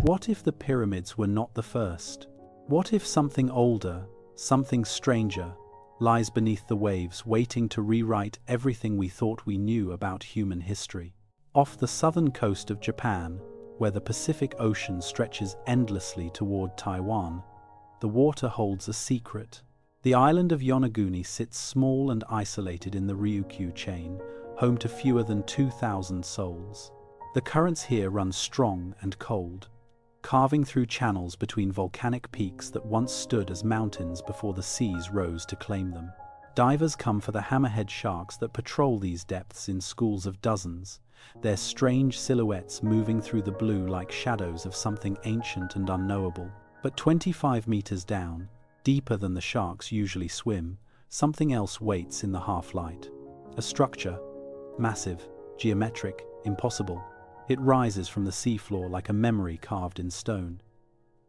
What if the pyramids were not the first? What if something older, something stranger, lies beneath the waves waiting to rewrite everything we thought we knew about human history? Off the southern coast of Japan, where the Pacific Ocean stretches endlessly toward Taiwan, the water holds a secret. The island of Yonaguni sits small and isolated in the Ryukyu chain, home to fewer than 2,000 souls. The currents here run strong and cold, carving through channels between volcanic peaks that once stood as mountains before the seas rose to claim them. Divers come for the hammerhead sharks that patrol these depths in schools of dozens, their strange silhouettes moving through the blue like shadows of something ancient and unknowable. But 25 meters down, deeper than the sharks usually swim, something else waits in the half-light. A structure, massive, geometric, impossible. It rises from the seafloor like a memory carved in stone.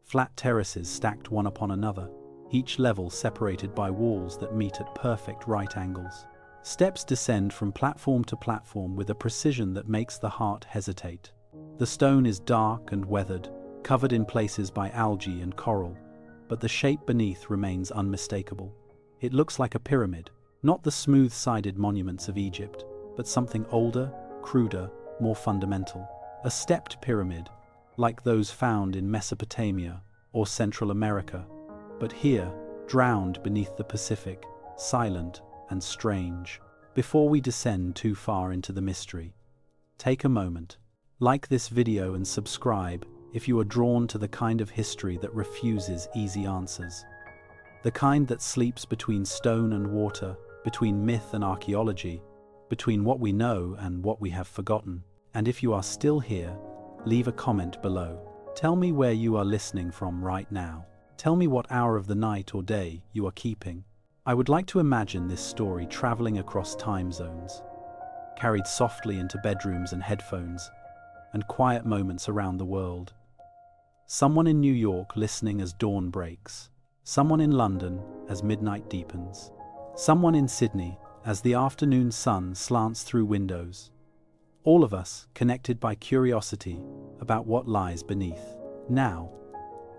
Flat terraces stacked one upon another, each level separated by walls that meet at perfect right angles. Steps descend from platform to platform with a precision that makes the heart hesitate. The stone is dark and weathered, covered in places by algae and coral, but the shape beneath remains unmistakable. It looks like a pyramid, not the smooth-sided monuments of Egypt, but something older, cruder, more fundamental. A stepped pyramid, like those found in Mesopotamia or Central America, but here, drowned beneath the Pacific, silent and strange. Before we descend too far into the mystery, take a moment, like this video and subscribe if you are drawn to the kind of history that refuses easy answers. The kind that sleeps between stone and water, between myth and archaeology, between what we know and what we have forgotten. And if you are still here, leave a comment below. Tell me where you are listening from right now. Tell me what hour of the night or day you are keeping. I would like to imagine this story traveling across time zones, carried softly into bedrooms and headphones, and quiet moments around the world. Someone in New York listening as dawn breaks. Someone in London as midnight deepens. Someone in Sydney as the afternoon sun slants through windows. All of us connected by curiosity about what lies beneath. Now,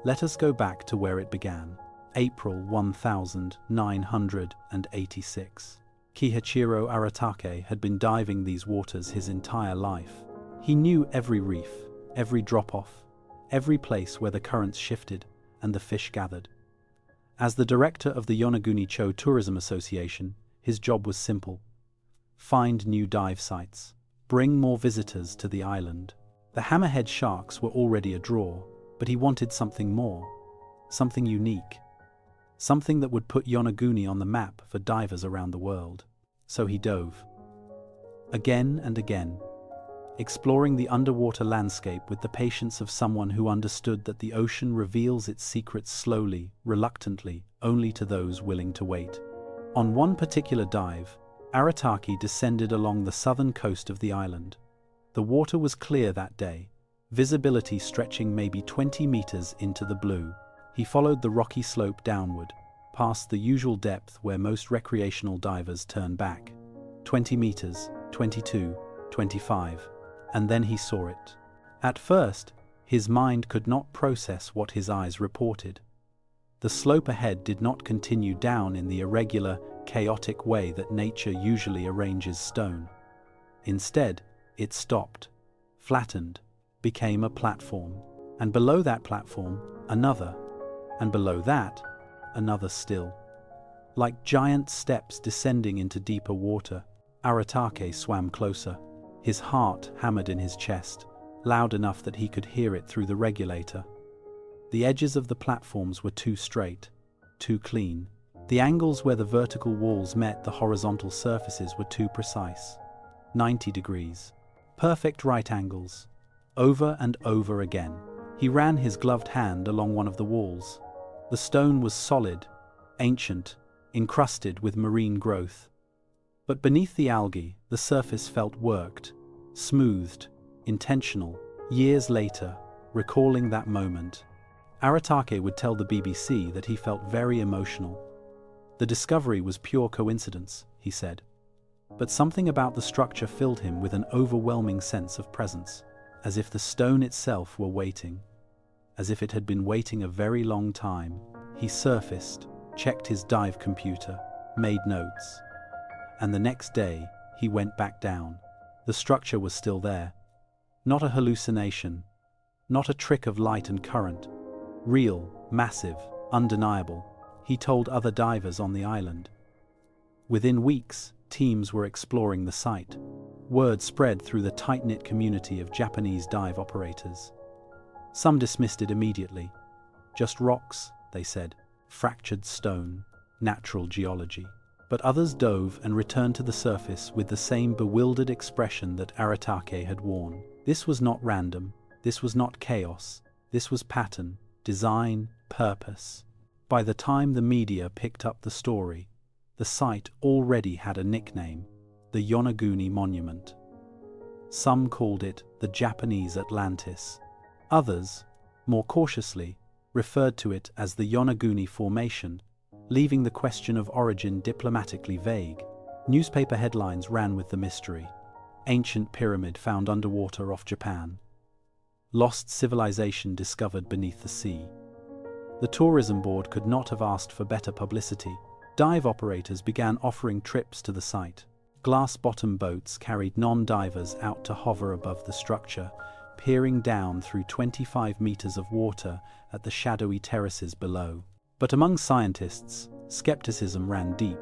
let us go back to where it began. April 1986. Kihachiro Aratake had been diving these waters his entire life. He knew every reef, every drop-off, every place where the currents shifted and the fish gathered. As the director of the Yonaguni-cho Tourism Association, his job was simple: find new dive sites, bring more visitors to the island. The hammerhead sharks were already a draw, but he wanted something more, something unique, something that would put Yonaguni on the map for divers around the world. So he dove. Again and again, exploring the underwater landscape with the patience of someone who understood that the ocean reveals its secrets slowly, reluctantly, only to those willing to wait. On one particular dive, Aratake descended along the southern coast of the island. The water was clear that day, visibility stretching maybe 20 meters into the blue. He followed the rocky slope downward, past the usual depth where most recreational divers turn back. 20 meters, 22, 25, and then he saw it. At first, his mind could not process what his eyes reported. The slope ahead did not continue down in the irregular, chaotic way that nature usually arranges stone. Instead, it stopped, flattened, became a platform, and below that platform, another, and below that, another still. Like giant steps descending into deeper water, Aratake swam closer. His heart hammered in his chest, loud enough that he could hear it through the regulator. The edges of the platforms were too straight, too clean. The angles where the vertical walls met the horizontal surfaces were too precise. 90 degrees. Perfect right angles. Over and over again. He ran his gloved hand along one of the walls. The stone was solid, ancient, encrusted with marine growth. But beneath the algae, the surface felt worked, smoothed, intentional. Years later, recalling that moment, Aratake would tell the BBC that he felt very emotional. The discovery was pure coincidence, he said. But something about the structure filled him with an overwhelming sense of presence, as if the stone itself were waiting. as if it had been waiting a very long time. He surfaced, checked his dive computer, made notes. And the next day, he went back down. The structure was still there. Not a hallucination, not a trick of light and current. Real, massive, undeniable, he told other divers on the island. Within weeks, teams were exploring the site. Word spread through the tight-knit community of Japanese dive operators. Some dismissed it immediately. Just rocks, they said, fractured stone, natural geology. But others dove and returned to the surface with the same bewildered expression that Aratake had worn. This was not random, this was not chaos, this was pattern, design, purpose. By the time the media picked up the story, the site already had a nickname, the Yonaguni Monument. Some called it the Japanese Atlantis. Others, more cautiously, referred to it as the Yonaguni Formation, leaving the question of origin diplomatically vague. Newspaper headlines ran with the mystery. Ancient pyramid found underwater off Japan. Lost civilization discovered beneath the sea. The tourism board could not have asked for better publicity. Dive operators began offering trips to the site. Glass-bottom boats carried non-divers out to hover above the structure, peering down through 25 meters of water at the shadowy terraces below. But among scientists, skepticism ran deep.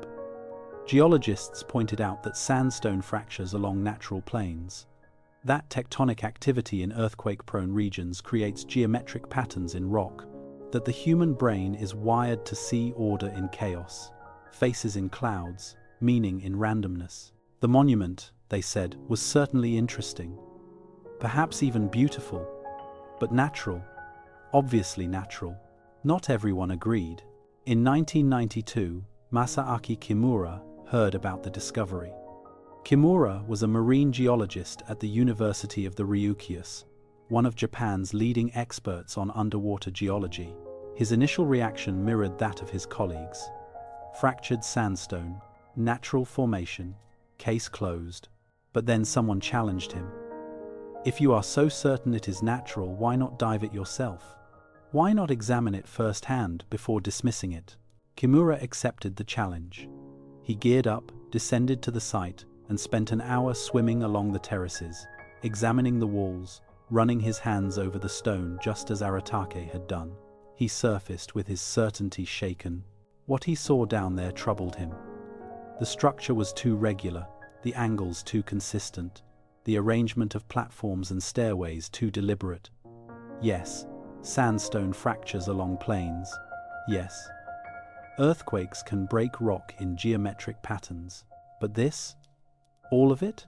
Geologists pointed out that sandstone fractures along natural plains. That tectonic activity in earthquake-prone regions creates geometric patterns in rock, that the human brain is wired to see order in chaos, faces in clouds, meaning in randomness. The monument, they said, was certainly interesting, perhaps even beautiful, but natural, obviously natural. Not everyone agreed. In 1992, Masaaki Kimura heard about the discovery. Kimura was a marine geologist at the University of the Ryukyus, one of Japan's leading experts on underwater geology. His initial reaction mirrored that of his colleagues. Fractured sandstone, natural formation, case closed. But then someone challenged him. If you are so certain it is natural, why not dive it yourself? Why not examine it firsthand before dismissing it? Kimura accepted the challenge. He geared up, descended to the site, and spent an hour swimming along the terraces, examining the walls, running his hands over the stone just as Aratake had done. He surfaced with his certainty shaken. What he saw down there troubled him. The structure was too regular, the angles too consistent, the arrangement of platforms and stairways too deliberate. Yes, sandstone fractures along plains. Yes, earthquakes can break rock in geometric patterns. But this? All of it?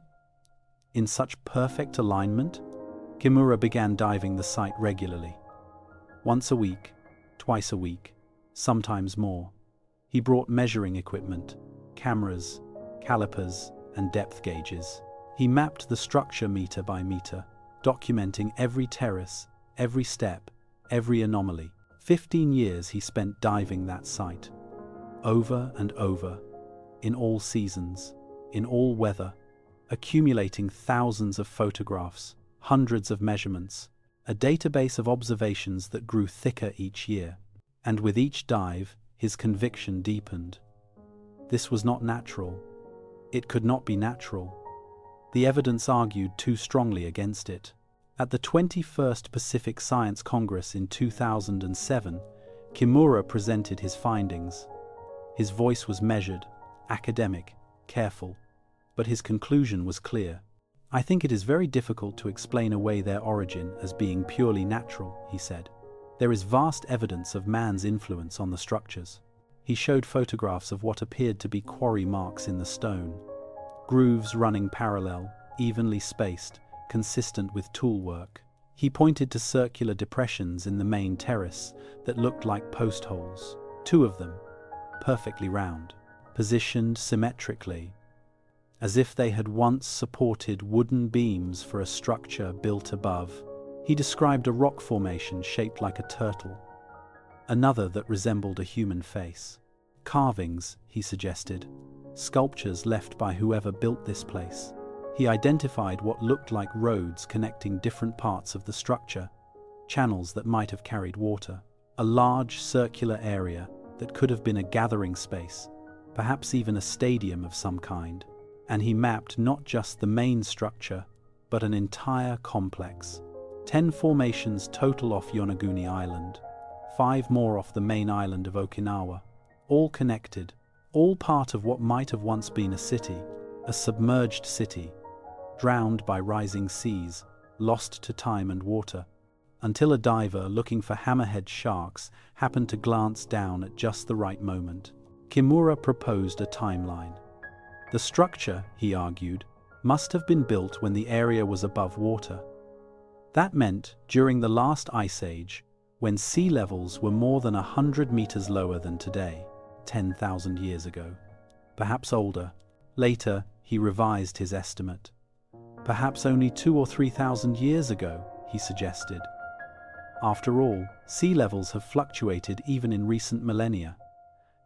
In such perfect alignment? Kimura began diving the site regularly. Once a week, twice a week, sometimes more. He brought measuring equipment, cameras, calipers, and depth gauges. He mapped the structure meter by meter, documenting every terrace, every step, every anomaly. 15 years he spent diving that site. Over and over, in all seasons, in all weather, accumulating thousands of photographs, hundreds of measurements, a database of observations that grew thicker each year. And with each dive, his conviction deepened. This was not natural. It could not be natural. The evidence argued too strongly against it. At the 21st Pacific Science Congress in 2007, Kimura presented his findings. His voice was measured, academic, careful, but his conclusion was clear. I think it is very difficult to explain away their origin as being purely natural, he said. There is vast evidence of man's influence on the structures. He showed photographs of what appeared to be quarry marks in the stone, grooves running parallel, evenly spaced, consistent with tool work. He pointed to circular depressions in the main terrace that looked like post holes, 2 of them, perfectly round, positioned symmetrically, as if they had once supported wooden beams for a structure built above. He described a rock formation shaped like a turtle, another that resembled a human face. Carvings, he suggested, sculptures left by whoever built this place. He identified what looked like roads connecting different parts of the structure, channels that might have carried water, a large circular area that could have been a gathering space, perhaps even a stadium of some kind. And he mapped not just the main structure, but an entire complex. 10 formations total off Yonaguni Island, 5 more off the main island of Okinawa, all connected, all part of what might have once been a city, a submerged city, drowned by rising seas, lost to time and water, until a diver looking for hammerhead sharks happened to glance down at just the right moment. Kimura proposed a timeline. The structure, he argued, must have been built when the area was above water. That meant during the last ice age, when sea levels were more than 100 meters lower than today, 10,000 years ago. Perhaps older. Later, he revised his estimate. Perhaps only 2,000 or 3,000 years ago, he suggested. After all, sea levels have fluctuated even in recent millennia.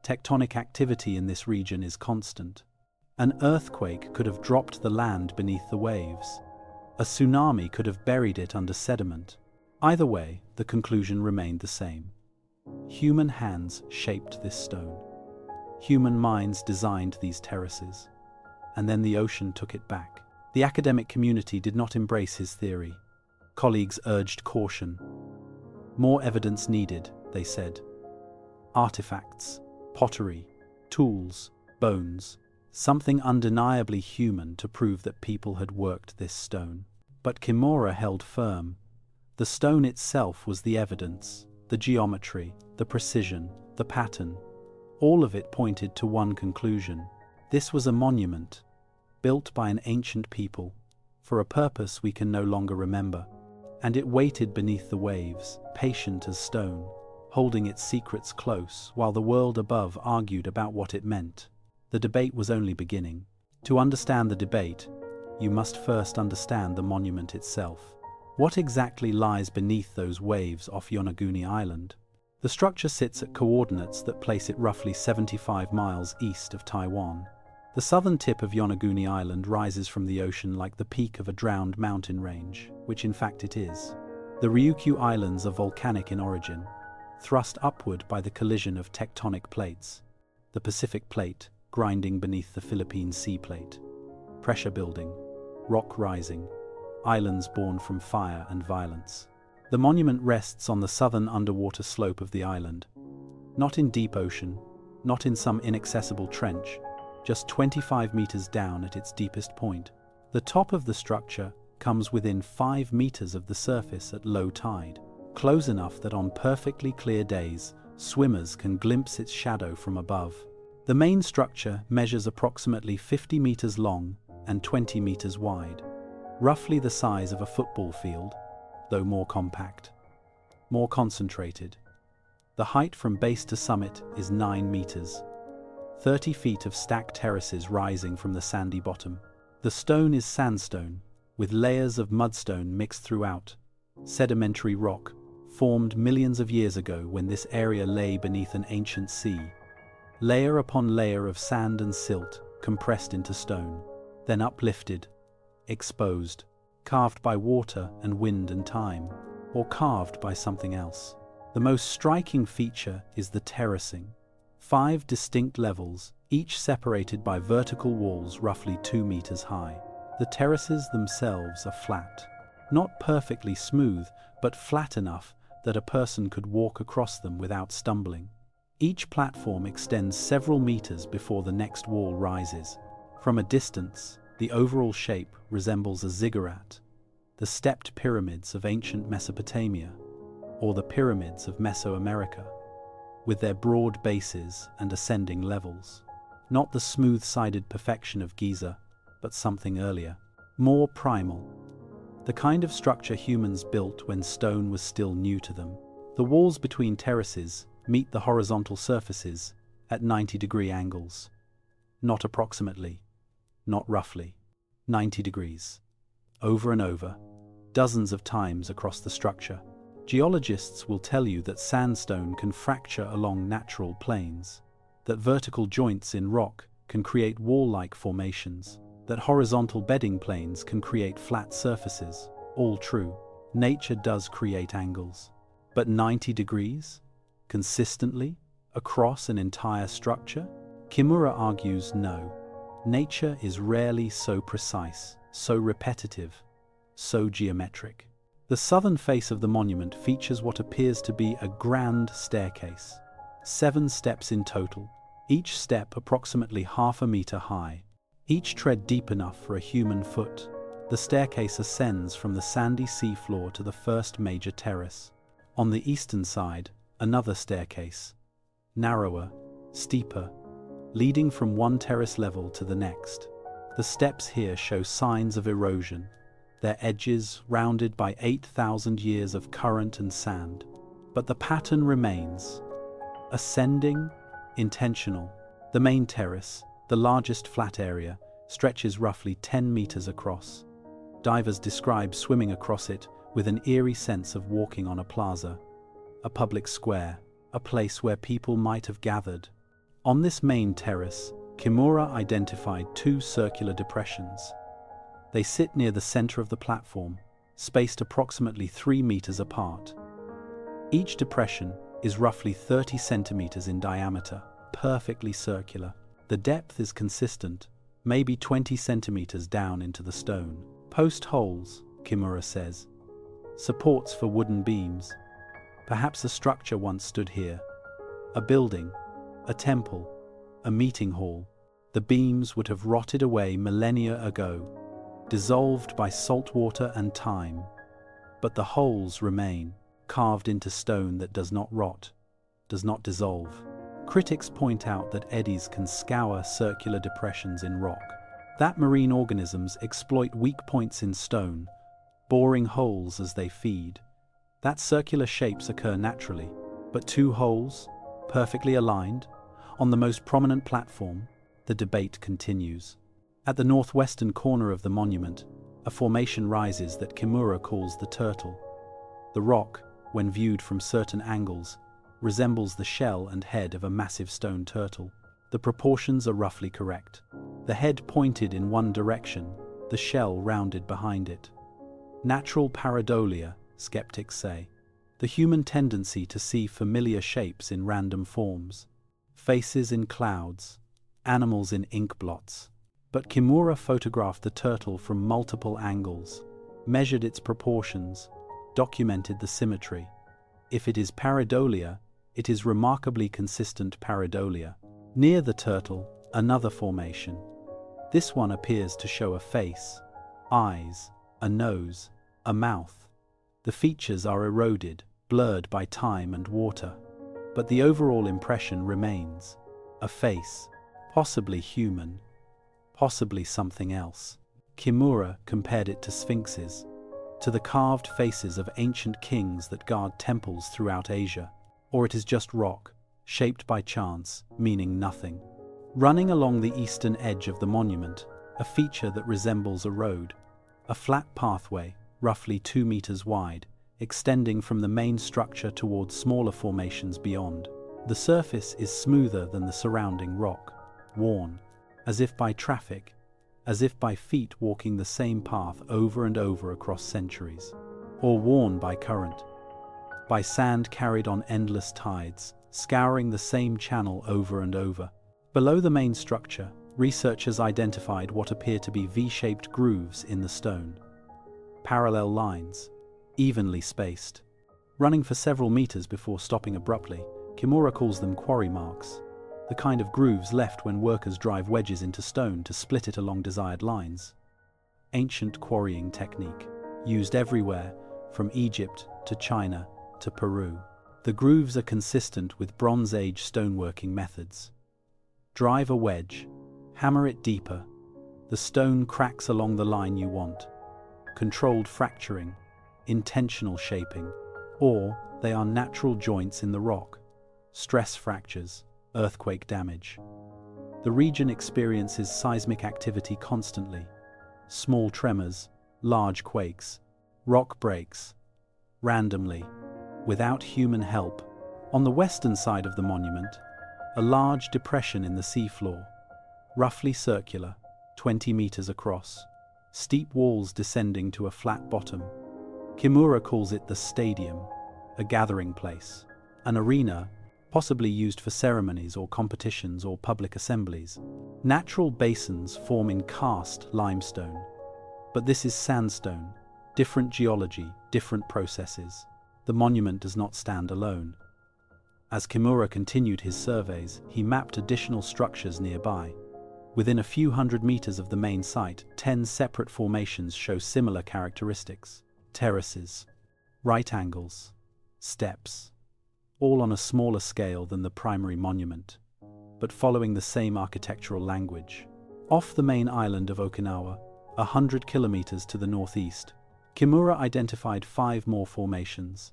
Tectonic activity in this region is constant. An earthquake could have dropped the land beneath the waves. A tsunami could have buried it under sediment. Either way, the conclusion remained the same. Human hands shaped this stone. Human minds designed these terraces. And then the ocean took it back. The academic community did not embrace his theory. Colleagues urged caution. More evidence needed, they said. Artifacts, pottery, tools, bones, something undeniably human to prove that people had worked this stone. But Kimura held firm. The stone itself was the evidence, the geometry, the precision, the pattern. All of it pointed to one conclusion. This was a monument, built by an ancient people, for a purpose we can no longer remember. And it waited beneath the waves, patient as stone, holding its secrets close while the world above argued about what it meant. The debate was only beginning. To understand the debate, you must first understand the monument itself. What exactly lies beneath those waves off Yonaguni Island? The structure sits at coordinates that place it roughly 75 miles east of Taiwan. The southern tip of Yonaguni Island rises from the ocean like the peak of a drowned mountain range, which in fact it is. The Ryukyu Islands are volcanic in origin, thrust upward by the collision of tectonic plates. The Pacific Plate grinding beneath the Philippine Sea Plate. Pressure building, rock rising, islands born from fire and violence. The monument rests on the southern underwater slope of the island. Not in deep ocean, not in some inaccessible trench, just 25 meters down at its deepest point. The top of the structure comes within 5 meters of the surface at low tide, close enough that on perfectly clear days, swimmers can glimpse its shadow from above. The main structure measures approximately 50 meters long and 20 meters wide, roughly the size of a football field, though more compact, more concentrated. The height from base to summit is 9 meters, 30 feet of stacked terraces rising from the sandy bottom. The stone is sandstone, with layers of mudstone mixed throughout, sedimentary rock, formed millions of years ago when this area lay beneath an ancient sea. Layer upon layer of sand and silt compressed into stone, then uplifted, exposed, carved by water and wind and time, or carved by something else. The most striking feature is the terracing. 5 distinct levels, each separated by vertical walls roughly 2 meters high. The terraces themselves are flat, not perfectly smooth, but flat enough that a person could walk across them without stumbling. Each platform extends several meters before the next wall rises. From a distance, the overall shape resembles a ziggurat, the stepped pyramids of ancient Mesopotamia, or the pyramids of Mesoamerica, with their broad bases and ascending levels. Not the smooth-sided perfection of Giza, but something earlier, more primal. The kind of structure humans built when stone was still new to them. The walls between terraces meet the horizontal surfaces at 90-degree angles. Not approximately, not roughly, 90 degrees. Over and over, dozens of times across the structure. Geologists will tell you that sandstone can fracture along natural planes, that vertical joints in rock can create wall-like formations, that horizontal bedding planes can create flat surfaces. All true. Nature does create angles. But 90 degrees? Consistently? Across an entire structure? Kimura argues no. Nature is rarely so precise, so repetitive, so geometric. The southern face of the monument features what appears to be a grand staircase. 7 steps in total, each step approximately half a meter high, each tread deep enough for a human foot. The staircase ascends from the sandy seafloor to the first major terrace. On the eastern side, another staircase, narrower, steeper, leading from one terrace level to the next. The steps here show signs of erosion, their edges rounded by 8,000 years of current and sand. But the pattern remains. Ascending, intentional. The main terrace, the largest flat area, stretches roughly 10 meters across. Divers describe swimming across it with an eerie sense of walking on a plaza, a public square, a place where people might have gathered. On this main terrace, Kimura identified 2 circular depressions. They sit near the center of the platform, spaced approximately 3 meters apart. Each depression is roughly 30 centimeters in diameter, perfectly circular. The depth is consistent, maybe 20 centimeters down into the stone. Post holes, Kimura says. Supports for wooden beams. Perhaps a structure once stood here. A building, a temple, a meeting hall. The beams would have rotted away millennia ago, dissolved by salt water and time. But the holes remain, carved into stone that does not rot, does not dissolve. Critics point out that eddies can scour circular depressions in rock, that marine organisms exploit weak points in stone, boring holes as they feed. That circular shapes occur naturally, but 2 holes, perfectly aligned, on the most prominent platform, the debate continues. At the northwestern corner of the monument, a formation rises that Kimura calls the turtle. The rock, when viewed from certain angles, resembles the shell and head of a massive stone turtle. The proportions are roughly correct. The head pointed in one direction, the shell rounded behind it. Natural pareidolia, skeptics say. The human tendency to see familiar shapes in random forms. Faces in clouds, animals in ink blots. But Kimura photographed the turtle from multiple angles, measured its proportions, documented the symmetry. If it is pareidolia, it is remarkably consistent pareidolia. Near the turtle, another formation. This one appears to show a face, eyes, a nose, a mouth. The features are eroded, blurred by time and water. But the overall impression remains. A face, possibly human, possibly something else. Kimura compared it to sphinxes, to the carved faces of ancient kings that guard temples throughout Asia. Or it is just rock, shaped by chance, meaning nothing. Running along the eastern edge of the monument, a feature that resembles a road, a flat pathway, roughly 2 meters wide, extending from the main structure towards smaller formations beyond. The surface is smoother than the surrounding rock, worn, as if by traffic, as if by feet walking the same path over and over across centuries, or worn by current, by sand carried on endless tides, scouring the same channel over and over. Below the main structure, researchers identified what appear to be V-shaped grooves in the stone. Parallel lines, evenly spaced, running for several meters before stopping abruptly. Kimura calls them quarry marks, the kind of grooves left when workers drive wedges into stone to split it along desired lines. Ancient quarrying technique, used everywhere, from Egypt to China to Peru. The grooves are consistent with Bronze Age stoneworking methods. Drive a wedge, hammer it deeper. The stone cracks along the line you want. Controlled fracturing, intentional shaping, or they are natural joints in the rock. Stress fractures, earthquake damage. The region experiences seismic activity constantly. Small tremors, large quakes, rock breaks, randomly, without human help. On the western side of the monument, a large depression in the seafloor, roughly circular, 20 meters across, steep walls descending to a flat bottom. Kimura calls it the stadium, a gathering place, an arena, possibly used for ceremonies or competitions or public assemblies. Natural basins form in karst limestone, but this is sandstone, different geology, different processes. The monument does not stand alone. As Kimura continued his surveys, he mapped additional structures nearby. Within a few hundred meters of the main site, 10 separate formations show similar characteristics: terraces, right angles, steps, all on a smaller scale than the primary monument, but following the same architectural language. Off the main island of Okinawa, 100 kilometers to the northeast, Kimura identified 5 more formations.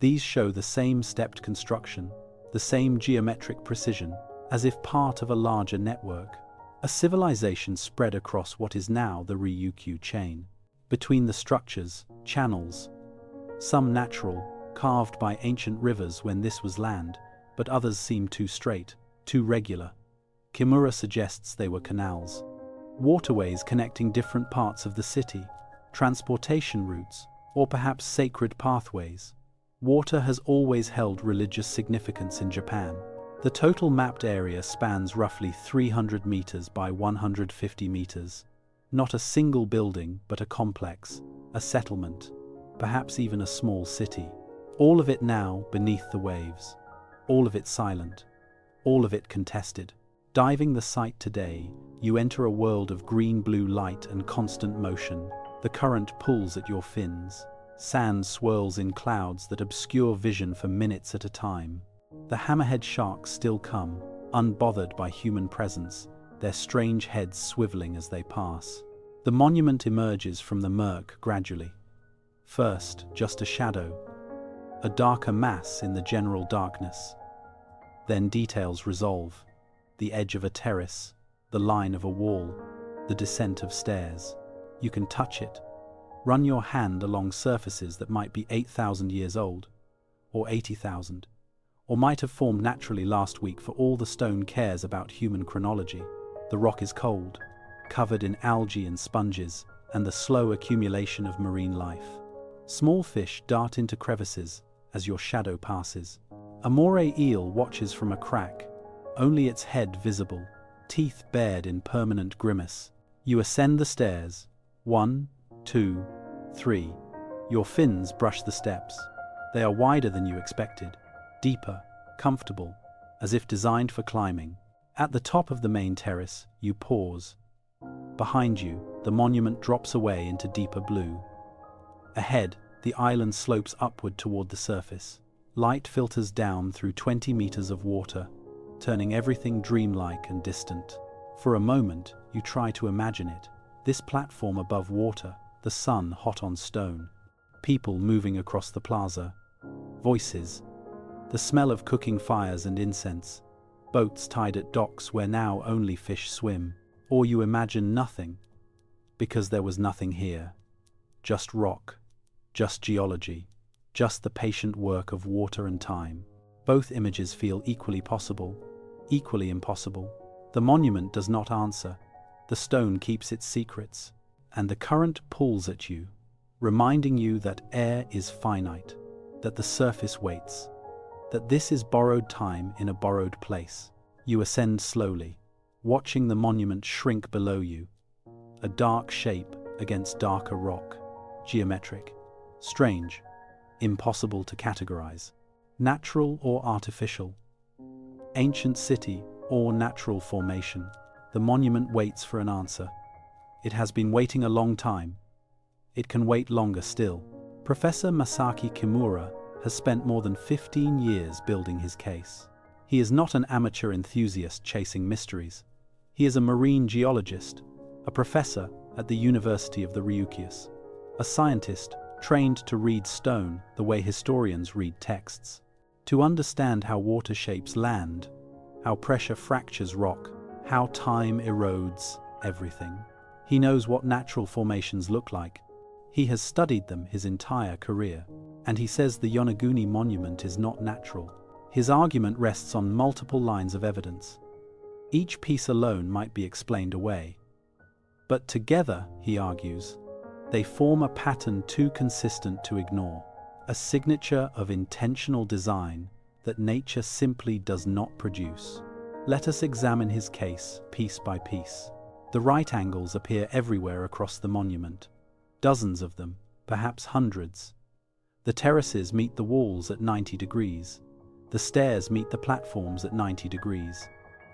These show the same stepped construction, the same geometric precision, as if part of a larger network. A civilization spread across what is now the Ryukyu chain. Between the structures, channels, some natural, carved by ancient rivers when this was land, but others seem too straight, too regular. Kimura suggests they were canals, waterways connecting different parts of the city, transportation routes, or perhaps sacred pathways. Water has always held religious significance in Japan. The total mapped area spans roughly 300 meters by 150 meters. Not a single building, but a complex, a settlement, perhaps even a small city. All of it now beneath the waves. All of it silent. All of it contested. Diving the site today, you enter a world of green-blue light and constant motion. The current pulls at your fins. Sand swirls in clouds that obscure vision for minutes at a time. The hammerhead sharks still come, unbothered by human presence, their strange heads swiveling as they pass. The monument emerges from the murk gradually. First, just a shadow, a darker mass in the general darkness. Then details resolve. The edge of a terrace, the line of a wall, the descent of stairs. You can touch it. Run your hand along surfaces that might be 8,000 years old, or 80,000. Or might have formed naturally last week for all the stone cares about human chronology. The rock is cold, covered in algae and sponges, and the slow accumulation of marine life. Small fish dart into crevices as your shadow passes. A moray eel watches from a crack, only its head visible, teeth bared in permanent grimace. You ascend the stairs. 1, 2, 3. Your fins brush the steps. They are wider than you expected. Deeper, comfortable, as if designed for climbing. At the top of the main terrace, you pause. Behind you, the monument drops away into deeper blue. Ahead, the island slopes upward toward the surface. Light filters down through 20 meters of water, turning everything dreamlike and distant. For a moment, you try to imagine it. This platform above water, the sun hot on stone. People moving across the plaza. Voices. The smell of cooking fires and incense, boats tied at docks where now only fish swim. Or you imagine nothing, because there was nothing here. Just rock, just geology, just the patient work of water and time. Both images feel equally possible, equally impossible. The monument does not answer, the stone keeps its secrets, and the current pulls at you, reminding you that air is finite, that the surface waits, that this is borrowed time in a borrowed place. You ascend slowly, watching the monument shrink below you, a dark shape against darker rock, geometric, strange, impossible to categorize, natural or artificial, ancient city or natural formation. The monument waits for an answer. It has been waiting a long time. It can wait longer still. Professor Masaki Kimura has spent more than 15 years building his case. He is not an amateur enthusiast chasing mysteries. He is a marine geologist, a professor at the University of the Ryukyus, a scientist trained to read stone the way historians read texts, to understand how water shapes land, how pressure fractures rock, how time erodes everything. He knows what natural formations look like. He has studied them his entire career, and he says the Yonaguni monument is not natural. His argument rests on multiple lines of evidence. Each piece alone might be explained away. But together, he argues, They form a pattern too consistent to ignore, a signature of intentional design that nature simply does not produce. Let us examine his case piece by piece. The right angles appear everywhere across the monument. Dozens of them, perhaps hundreds. The terraces meet the walls at 90 degrees. The stairs meet the platforms at 90 degrees.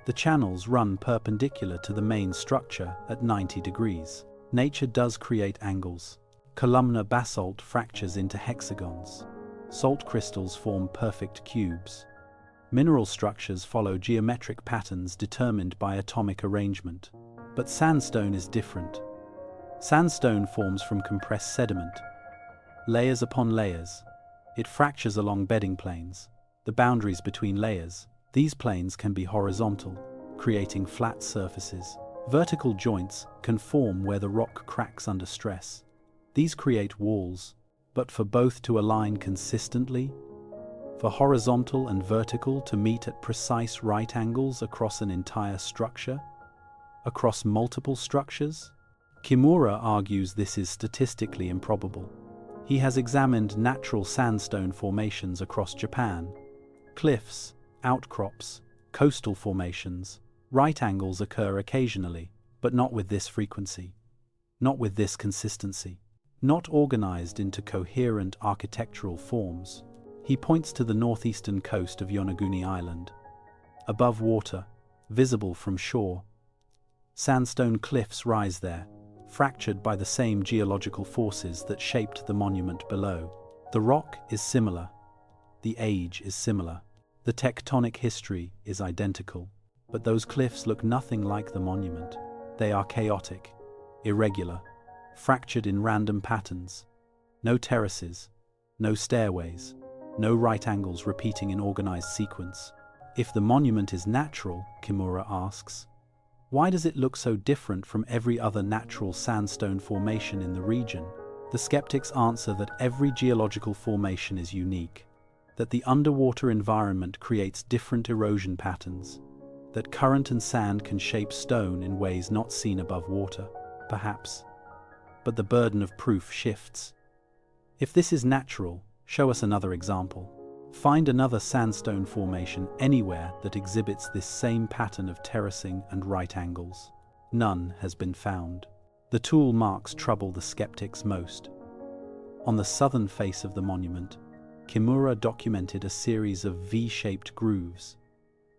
The channels run perpendicular to the main structure at 90 degrees. Nature does create angles. Columnar basalt fractures into hexagons. Salt crystals form perfect cubes. Mineral structures follow geometric patterns determined by atomic arrangement. But sandstone is different. Sandstone forms from compressed sediment, layers upon layers. It fractures along bedding planes, the boundaries between layers. These planes can be horizontal, creating flat surfaces. Vertical joints can form where the rock cracks under stress. These create walls, but for both to align consistently, for horizontal and vertical to meet at precise right angles across an entire structure, across multiple structures? Kimura argues this is statistically improbable. He has examined natural sandstone formations across Japan. Cliffs, outcrops, coastal formations. Right angles occur occasionally, but not with this frequency, not with this consistency, not organized into coherent architectural forms. He points to the northeastern coast of Yonaguni Island. Above water, visible from shore, sandstone cliffs rise there, fractured by the same geological forces that shaped the monument below. The rock is similar. The age is similar. The tectonic history is identical. But those cliffs look nothing like the monument. They are chaotic, irregular, fractured in random patterns. No terraces, no stairways, no right angles repeating in organized sequence. If the monument is natural, Kimura asks, why does it look so different from every other natural sandstone formation in the region? The skeptics answer that every geological formation is unique, that the underwater environment creates different erosion patterns, that current and sand can shape stone in ways not seen above water, perhaps. But the burden of proof shifts. If this is natural, show us another example. Find another sandstone formation anywhere that exhibits this same pattern of terracing and right angles. None has been found. The tool marks trouble the skeptics most. On the southern face of the monument, Kimura documented a series of V-shaped grooves.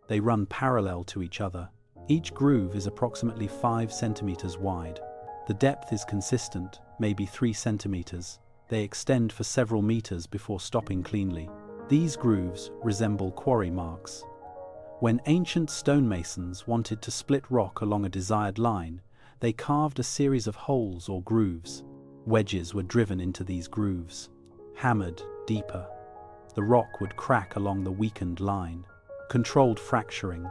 They run parallel to each other. Each groove is approximately 5 centimeters wide. The depth is consistent, maybe 3 centimeters. They extend for several meters before stopping cleanly. These grooves resemble quarry marks. When ancient stonemasons wanted to split rock along a desired line, they carved a series of holes or grooves. Wedges were driven into these grooves, hammered deeper. The rock would crack along the weakened line. Controlled fracturing.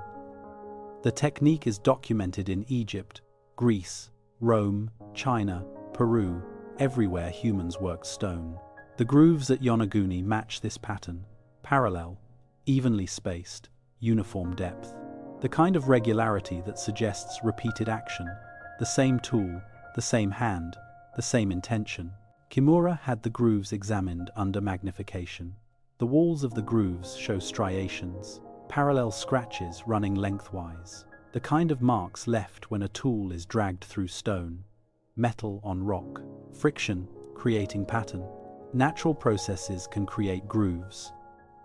The technique is documented in Egypt, Greece, Rome, China, Peru, everywhere humans worked stone. The grooves at Yonaguni match this pattern, parallel, evenly spaced, uniform depth. The kind of regularity that suggests repeated action, the same tool, the same hand, the same intention. Kimura had the grooves examined under magnification. The walls of the grooves show striations, parallel scratches running lengthwise, the kind of marks left when a tool is dragged through stone, metal on rock, friction creating pattern. Natural processes can create grooves,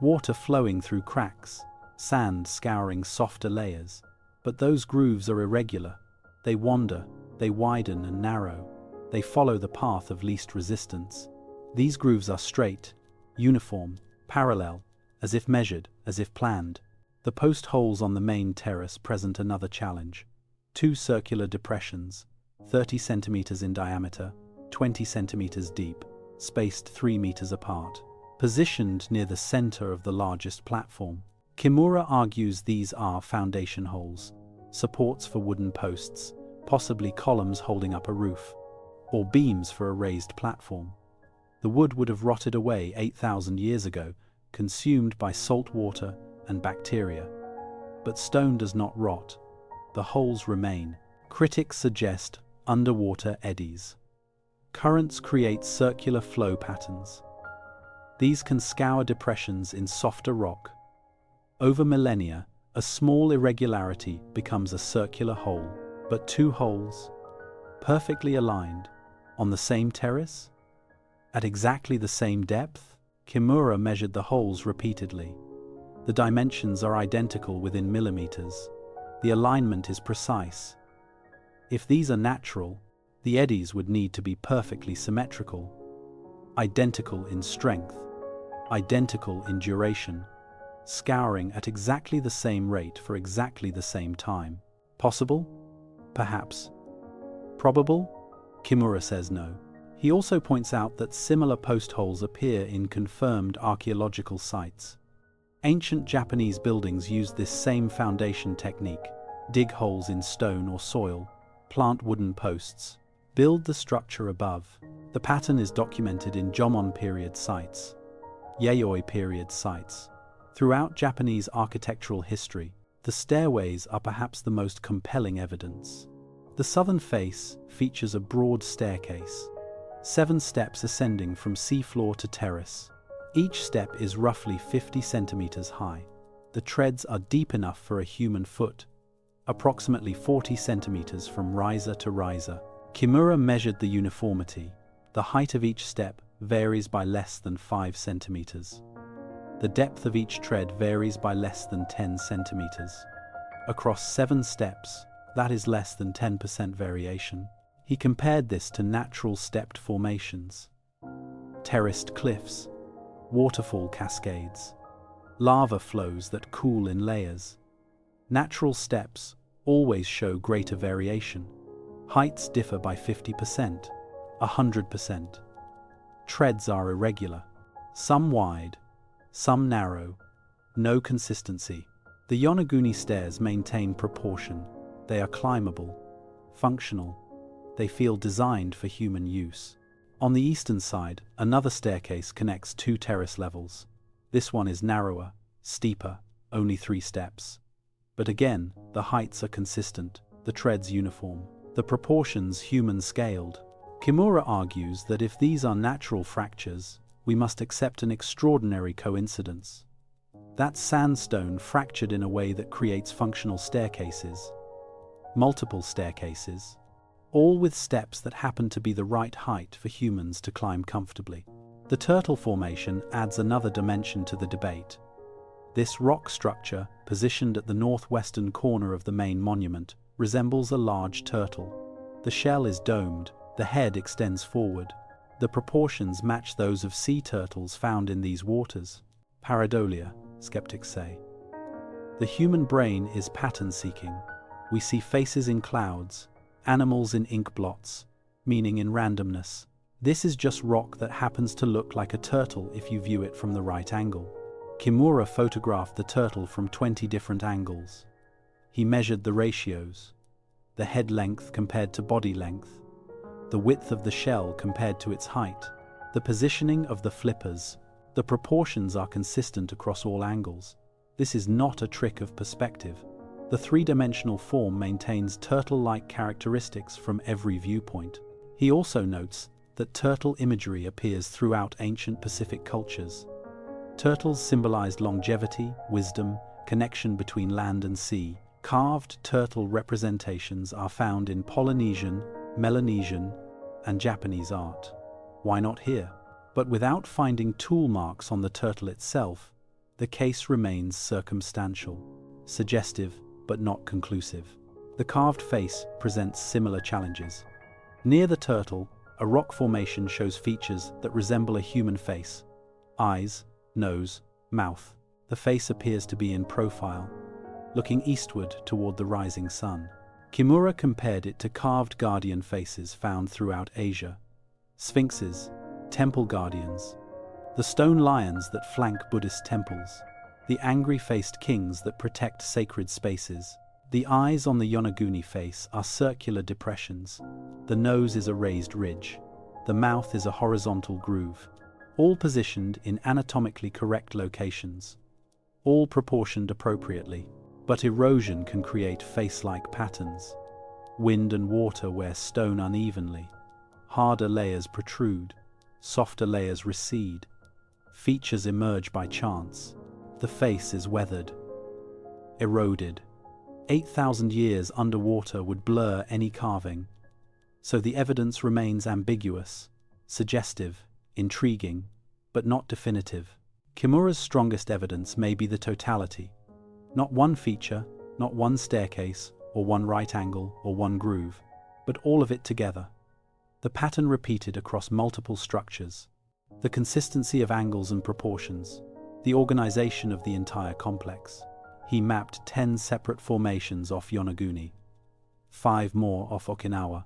water flowing through cracks, sand scouring softer layers, but those grooves are irregular. They wander, they widen and narrow, they follow the path of least resistance. These grooves are straight, uniform, parallel, as if measured, as if planned. The post holes on the main terrace present another challenge. 2 circular depressions, 30 centimeters in diameter, 20 centimeters deep, spaced 3 meters apart, positioned near the center of the largest platform. Kimura argues these are foundation holes, supports for wooden posts, possibly columns holding up a roof, or beams for a raised platform. The wood would have rotted away 8,000 years ago, consumed by salt water and bacteria. But stone does not rot. The holes remain. Critics suggest underwater eddies. Currents create circular flow patterns. These can scour depressions in softer rock. Over millennia, a small irregularity becomes a circular hole, but two holes, perfectly aligned, on the same terrace? At exactly the same depth? Kimura measured the holes repeatedly. The dimensions are identical within millimeters. The alignment is precise. If these are natural, the eddies would need to be perfectly symmetrical, identical in strength, identical in duration, scouring at exactly the same rate for exactly the same time. Possible? Perhaps. Probable? Kimura says no. He also points out that similar post holes appear in confirmed archaeological sites. Ancient Japanese buildings used this same foundation technique. Dig holes in stone or soil, plant wooden posts, build the structure above. The pattern is documented in Jomon period sites, Yayoi period sites. Throughout Japanese architectural history, the stairways are perhaps the most compelling evidence. The southern face features a broad staircase, 7 steps ascending from seafloor to terrace. Each step is roughly 50 centimeters high. The treads are deep enough for a human foot, approximately 40 centimeters from riser to riser. Kimura measured the uniformity. The height of each step varies by less than 5 centimeters. The depth of each tread varies by less than 10 centimeters. Across 7 steps, that is less than 10% variation. He compared this to natural stepped formations, terraced cliffs, waterfall cascades, lava flows that cool in layers. Natural steps always show greater variation. Heights differ by 50%, 100%. Treads are irregular, some wide, some narrow, no consistency. The Yonaguni stairs maintain proportion. They are climbable, functional. They feel designed for human use. On the eastern side, another staircase connects 2 terrace levels. This one is narrower, steeper, only 3 steps. But again, the heights are consistent, the treads uniform, the proportions human-scaled. Kimura argues that if these are natural fractures, we must accept an extraordinary coincidence. That sandstone fractured in a way that creates functional staircases, multiple staircases, all with steps that happen to be the right height for humans to climb comfortably. The turtle formation adds another dimension to the debate. This rock structure, positioned at the northwestern corner of the main monument, resembles a large turtle. The shell is domed, the head extends forward. The proportions match those of sea turtles found in these waters. Pareidolia, skeptics say. The human brain is pattern-seeking. We see faces in clouds, animals in ink blots, meaning in randomness. This is just rock that happens to look like a turtle if you view it from the right angle. Kimura photographed the turtle from 20 different angles. He measured the ratios, the head length compared to body length, the width of the shell compared to its height, the positioning of the flippers. The proportions are consistent across all angles. This is not a trick of perspective. The 3-dimensional form maintains turtle-like characteristics from every viewpoint. He also notes that turtle imagery appears throughout ancient Pacific cultures. Turtles symbolized longevity, wisdom, connection between land and sea. Carved turtle representations are found in Polynesian, Melanesian, and Japanese art. Why not here? But without finding tool marks on the turtle itself, the case remains circumstantial, suggestive, but not conclusive. The carved face presents similar challenges. Near the turtle, a rock formation shows features that resemble a human face: eyes, nose, mouth. The face appears to be in profile, looking eastward toward the rising sun. Kimura compared it to carved guardian faces found throughout Asia: sphinxes, temple guardians, the stone lions that flank Buddhist temples, the angry-faced kings that protect sacred spaces. The eyes on the Yonaguni face are circular depressions. The nose is a raised ridge. The mouth is a horizontal groove, all positioned in anatomically correct locations, all proportioned appropriately. But erosion can create face-like patterns. Wind and water wear stone unevenly. Harder layers protrude, softer layers recede. Features emerge by chance. The face is weathered, eroded. 8,000 years underwater would blur any carving. So the evidence remains ambiguous, suggestive, intriguing, but not definitive. Kimura's strongest evidence may be the totality. Not one feature, not one staircase, or one right angle, or one groove, but all of it together. The pattern repeated across multiple structures. The consistency of angles and proportions. The organization of the entire complex. He mapped 10 separate formations off Yonaguni, 5 more off Okinawa.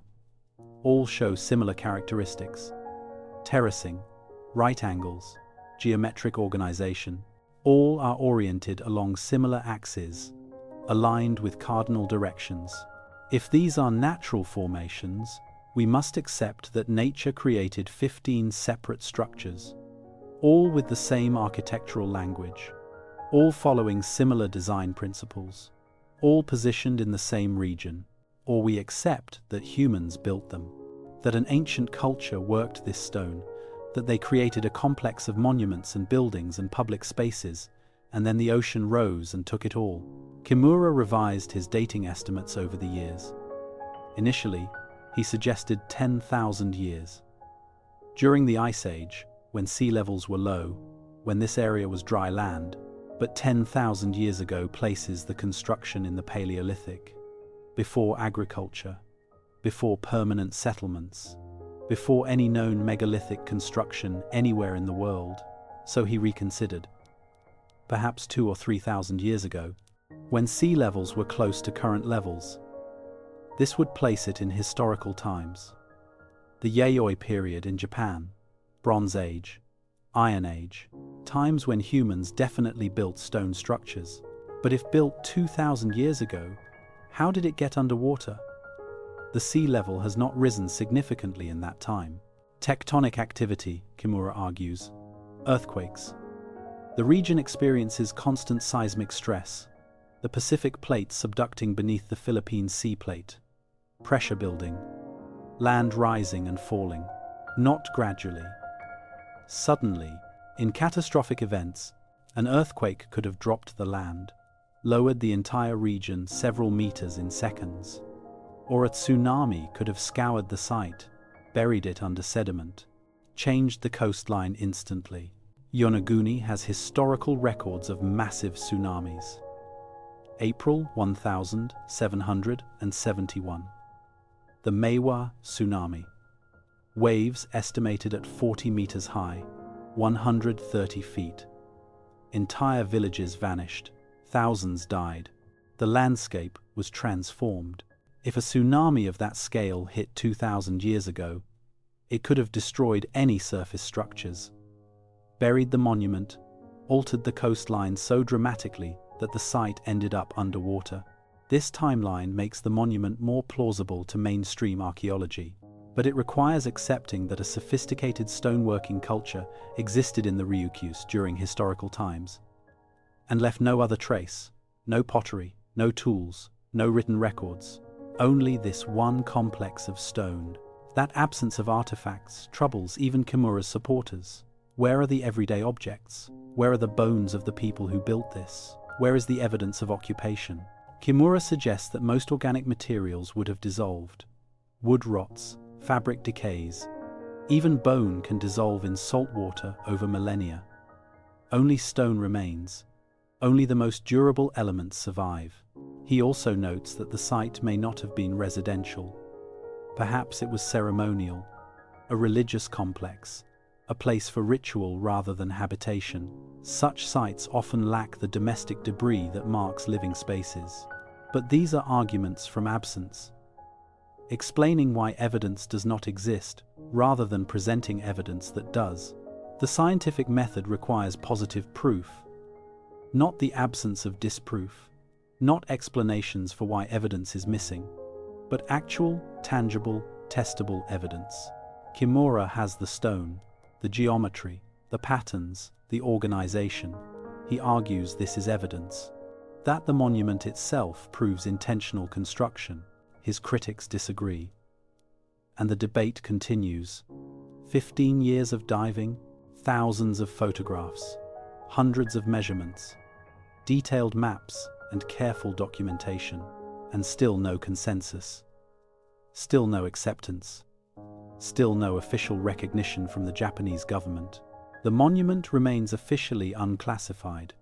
All show similar characteristics. Terracing, right angles, geometric organization. All are oriented along similar axes, aligned with cardinal directions. If these are natural formations, we must accept that nature created 15 separate structures, all with the same architectural language, all following similar design principles, all positioned in the same region. Or we accept that humans built them, that an ancient culture worked this stone, that they created a complex of monuments and buildings and public spaces, and then the ocean rose and took it all. Kimura revised his dating estimates over the years. Initially, he suggested 10,000 years. During the Ice Age, when sea levels were low, when this area was dry land, but 10,000 years ago places the construction in the Paleolithic, before agriculture, before permanent settlements, before any known megalithic construction anywhere in the world. So he reconsidered. Perhaps 2,000 or 3,000 years ago, when sea levels were close to current levels. This would place it in historical times. The Yayoi period in Japan, Bronze Age, Iron Age, times when humans definitely built stone structures. But if built 2,000 years ago, how did it get underwater? The sea level has not risen significantly in that time. Tectonic activity, Kimura argues. Earthquakes. The region experiences constant seismic stress, the Pacific plate subducting beneath the Philippine Sea plate. Pressure building. Land rising and falling. Not gradually. Suddenly, in catastrophic events, an earthquake could have dropped the land, lowered the entire region several meters in seconds. Or a tsunami could have scoured the site, buried it under sediment, changed the coastline instantly. Yonaguni has historical records of massive tsunamis. April 1771. The Meiwa tsunami. Waves estimated at 40 meters high, 130 feet. Entire villages vanished, thousands died. The landscape was transformed. If a tsunami of that scale hit 2,000 years ago, it could have destroyed any surface structures, buried the monument, altered the coastline so dramatically that the site ended up underwater. This timeline makes the monument more plausible to mainstream archaeology, but it requires accepting that a sophisticated stoneworking culture existed in the Ryukyus during historical times, and left no other trace, no pottery, no tools, no written records, only this one complex of stone. That absence of artifacts troubles even Kimura's supporters. Where are the everyday objects? Where are the bones of the people who built this? Where is the evidence of occupation? Kimura suggests that most organic materials would have dissolved. Wood rots, fabric decays. Even bone can dissolve in salt water over millennia. Only stone remains. Only the most durable elements survive. He also notes that the site may not have been residential. Perhaps it was ceremonial, a religious complex, a place for ritual rather than habitation. Such sites often lack the domestic debris that marks living spaces. But these are arguments from absence, explaining why evidence does not exist, rather than presenting evidence that does. The scientific method requires positive proof, not the absence of disproof, not explanations for why evidence is missing, but actual, tangible, testable evidence. Kimura has the stone, the geometry, the patterns, the organization. He argues this is evidence. That the monument itself proves intentional construction, his critics disagree. And the debate continues. 15 years of diving, thousands of photographs, hundreds of measurements, detailed maps and careful documentation, and still no consensus. Still no acceptance. Still no official recognition from the Japanese government. The monument remains officially unclassified.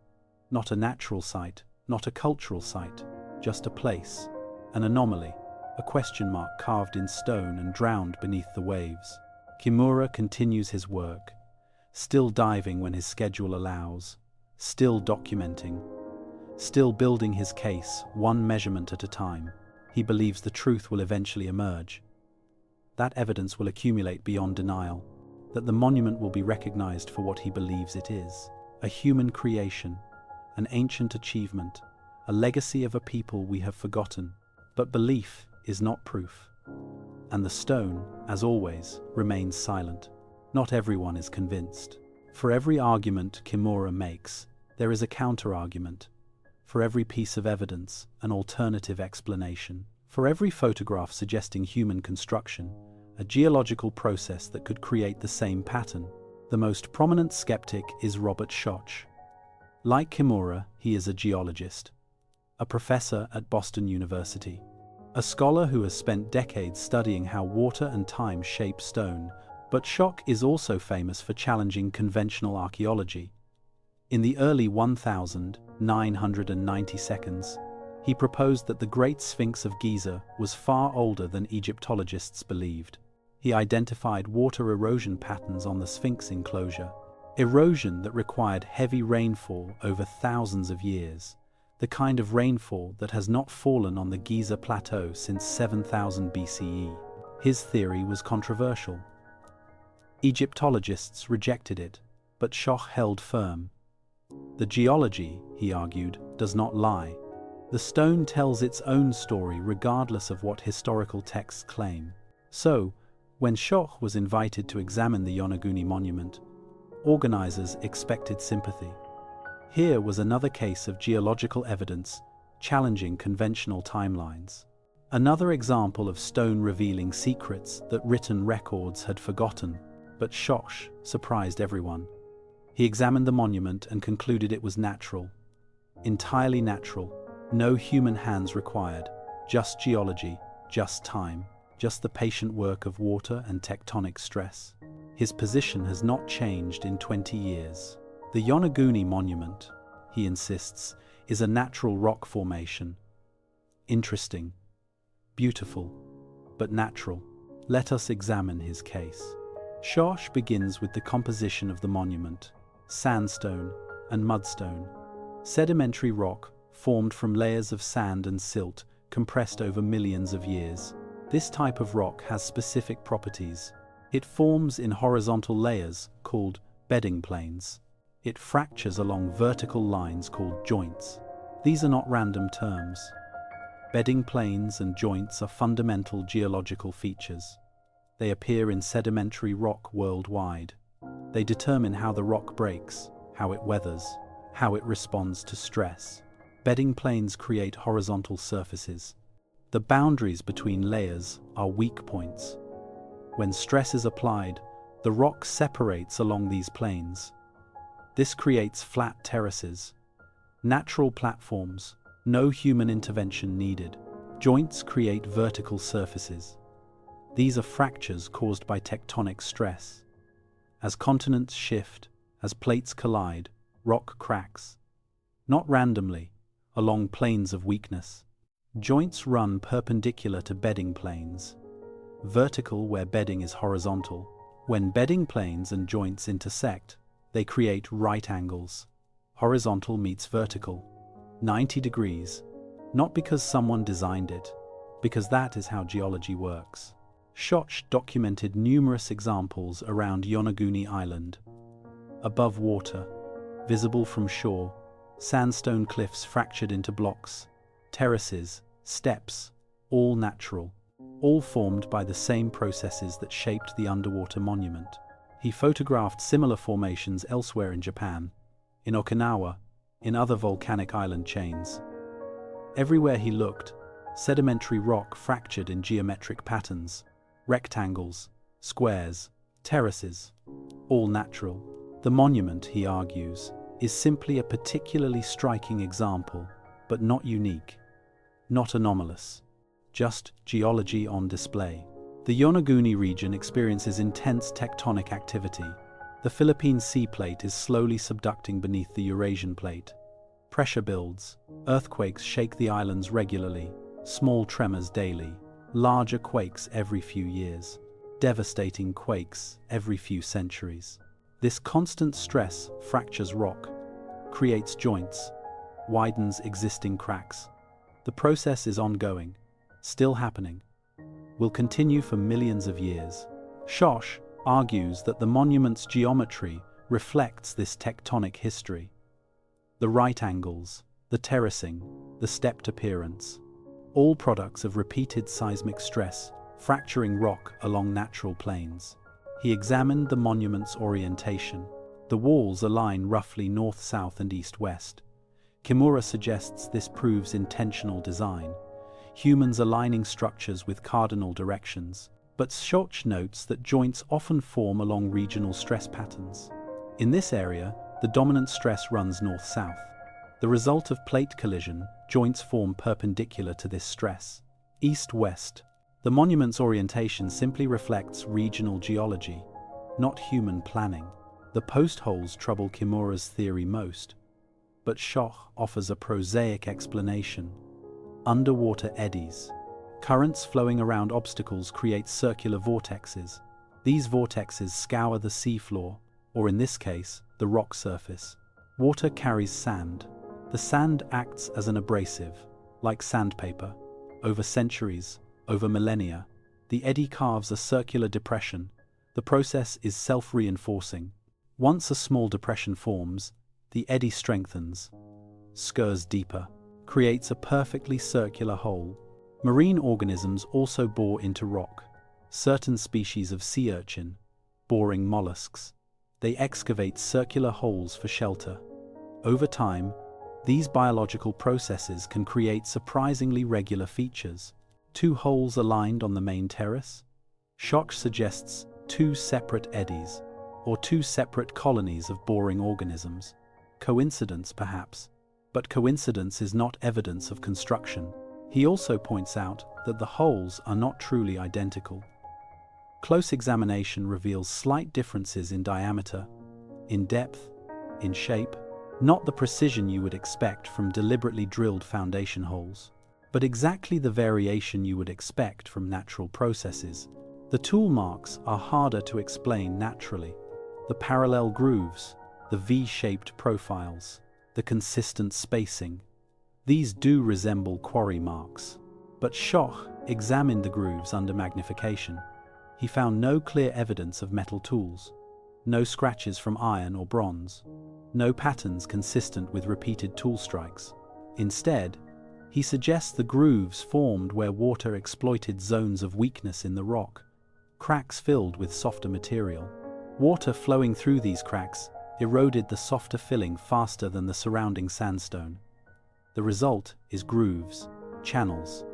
Not a natural site, not a cultural site, just a place, an anomaly, a question mark carved in stone and drowned beneath the waves. Kimura continues his work, still diving when his schedule allows, still documenting, still building his case one measurement at a time. He believes the truth will eventually emerge. That evidence will accumulate beyond denial, that the monument will be recognized for what he believes it is, a human creation, an ancient achievement, a legacy of a people we have forgotten. But belief is not proof. And the stone, as always, remains silent. Not everyone is convinced. For every argument Kimura makes, there is a counter-argument. For every piece of evidence, an alternative explanation. For every photograph suggesting human construction, a geological process that could create the same pattern. The most prominent skeptic is Robert Schoch. Like Kimura, he is a geologist, a professor at Boston University, a scholar who has spent decades studying how water and time shape stone. But Schoch is also famous for challenging conventional archaeology. In the early 1990 seconds, he proposed that the Great Sphinx of Giza was far older than Egyptologists believed. He identified water erosion patterns on the Sphinx enclosure, erosion that required heavy rainfall over thousands of years, the kind of rainfall that has not fallen on the Giza Plateau since 7000 BCE. His theory was controversial. Egyptologists rejected it, but Schoch held firm. The geology, he argued, does not lie. The stone tells its own story regardless of what historical texts claim. So, when Schoch was invited to examine the Yonaguni monument, organizers expected sympathy. Here was another case of geological evidence challenging conventional timelines. Another example of stone revealing secrets that written records had forgotten. But Schoch surprised everyone. He examined the monument and concluded it was natural. Entirely natural. No human hands required. Just geology, just time, just the patient work of water and tectonic stress. His position has not changed in 20 years. The Yonaguni monument, he insists, is a natural rock formation. Interesting, beautiful, but natural. Let us examine his case. Schoch begins with the composition of the monument: sandstone and mudstone. Sedimentary rock formed from layers of sand and silt compressed over millions of years. This type of rock has specific properties. It forms in horizontal layers called bedding planes. It fractures along vertical lines called joints. These are not random terms. Bedding planes and joints are fundamental geological features. They appear in sedimentary rock worldwide. They determine how the rock breaks, how it weathers, how it responds to stress. Bedding planes create horizontal surfaces. The boundaries between layers are weak points. When stress is applied, the rock separates along these planes. This creates flat terraces, natural platforms, no human intervention needed. Joints create vertical surfaces. These are fractures caused by tectonic stress. As continents shift, as plates collide, rock cracks. Not randomly, along planes of weakness. Joints run perpendicular to bedding planes, vertical where bedding is horizontal. When bedding planes and joints intersect, they create right angles. Horizontal meets vertical, 90 degrees, not because someone designed it, because that is how geology works. Schoch documented numerous examples around Yonaguni Island. Above water, visible from shore, sandstone cliffs fractured into blocks, terraces, steps, all natural, all formed by the same processes that shaped the underwater monument. He photographed similar formations elsewhere in Japan, in Okinawa, in other volcanic island chains. Everywhere he looked, sedimentary rock fractured in geometric patterns. rectangles, squares, terraces, all natural. The monument, he argues, is simply a particularly striking example, but not unique, not anomalous, just geology on display. The Yonaguni region experiences intense tectonic activity. The Philippine sea plate is slowly subducting beneath the Eurasian plate. Pressure builds, earthquakes shake the islands regularly, small tremors daily, larger quakes every few years, devastating quakes every few centuries. This constant stress fractures rock, creates joints, widens existing cracks. The process is ongoing, still happening, will continue for millions of years. Schoch argues that the monument's geometry reflects this tectonic history. The right angles, the terracing, the stepped appearance, all products of repeated seismic stress, fracturing rock along natural plains. He examined the monument's orientation. The walls align roughly north-south and east-west. Kimura suggests this proves intentional design, humans aligning structures with cardinal directions, but Schoch notes that joints often form along regional stress patterns. In this area, the dominant stress runs north-south. The result of plate collision, joints form perpendicular to this stress. East-west. The monument's orientation simply reflects regional geology, not human planning. The post holes trouble Kimura's theory most, but Schoch offers a prosaic explanation. Underwater eddies. Currents flowing around obstacles create circular vortexes. These vortexes scour the seafloor, or in this case, the rock surface. Water carries sand. The sand acts as an abrasive, like sandpaper. Over centuries, over millennia, the eddy carves a circular depression. The process is self-reinforcing. Once a small depression forms, the eddy strengthens, skurs deeper, creates a perfectly circular hole. Marine organisms also bore into rock. Certain species of sea urchin, boring mollusks, they excavate circular holes for shelter. Over time, these biological processes can create surprisingly regular features. Two holes aligned on the main terrace? Schoch suggests two separate eddies, or two separate colonies of boring organisms. Coincidence, perhaps, but coincidence is not evidence of construction. He also points out that the holes are not truly identical. Close examination reveals slight differences in diameter, in depth, in shape, not the precision you would expect from deliberately drilled foundation holes, but exactly the variation you would expect from natural processes. The tool marks are harder to explain naturally. The parallel grooves, the V-shaped profiles, the consistent spacing. These do resemble quarry marks. But Schoch examined the grooves under magnification. He found no clear evidence of metal tools, no scratches from iron or bronze, no patterns consistent with repeated tool strikes. Instead, he suggests the grooves formed where water exploited zones of weakness in the rock, cracks filled with softer material. Water flowing through these cracks eroded the softer filling faster than the surrounding sandstone. The result is grooves, channels,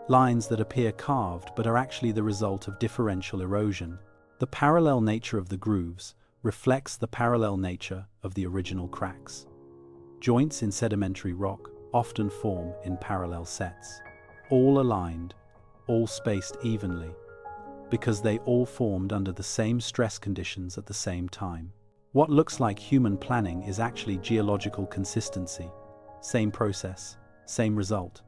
lines that appear carved but are actually the result of differential erosion. The parallel nature of the grooves reflects the parallel nature of the original cracks. Joints in sedimentary rock often form in parallel sets, all aligned, all spaced evenly, because they all formed under the same stress conditions at the same time. What looks like human planning is actually geological consistency. Same process, same result,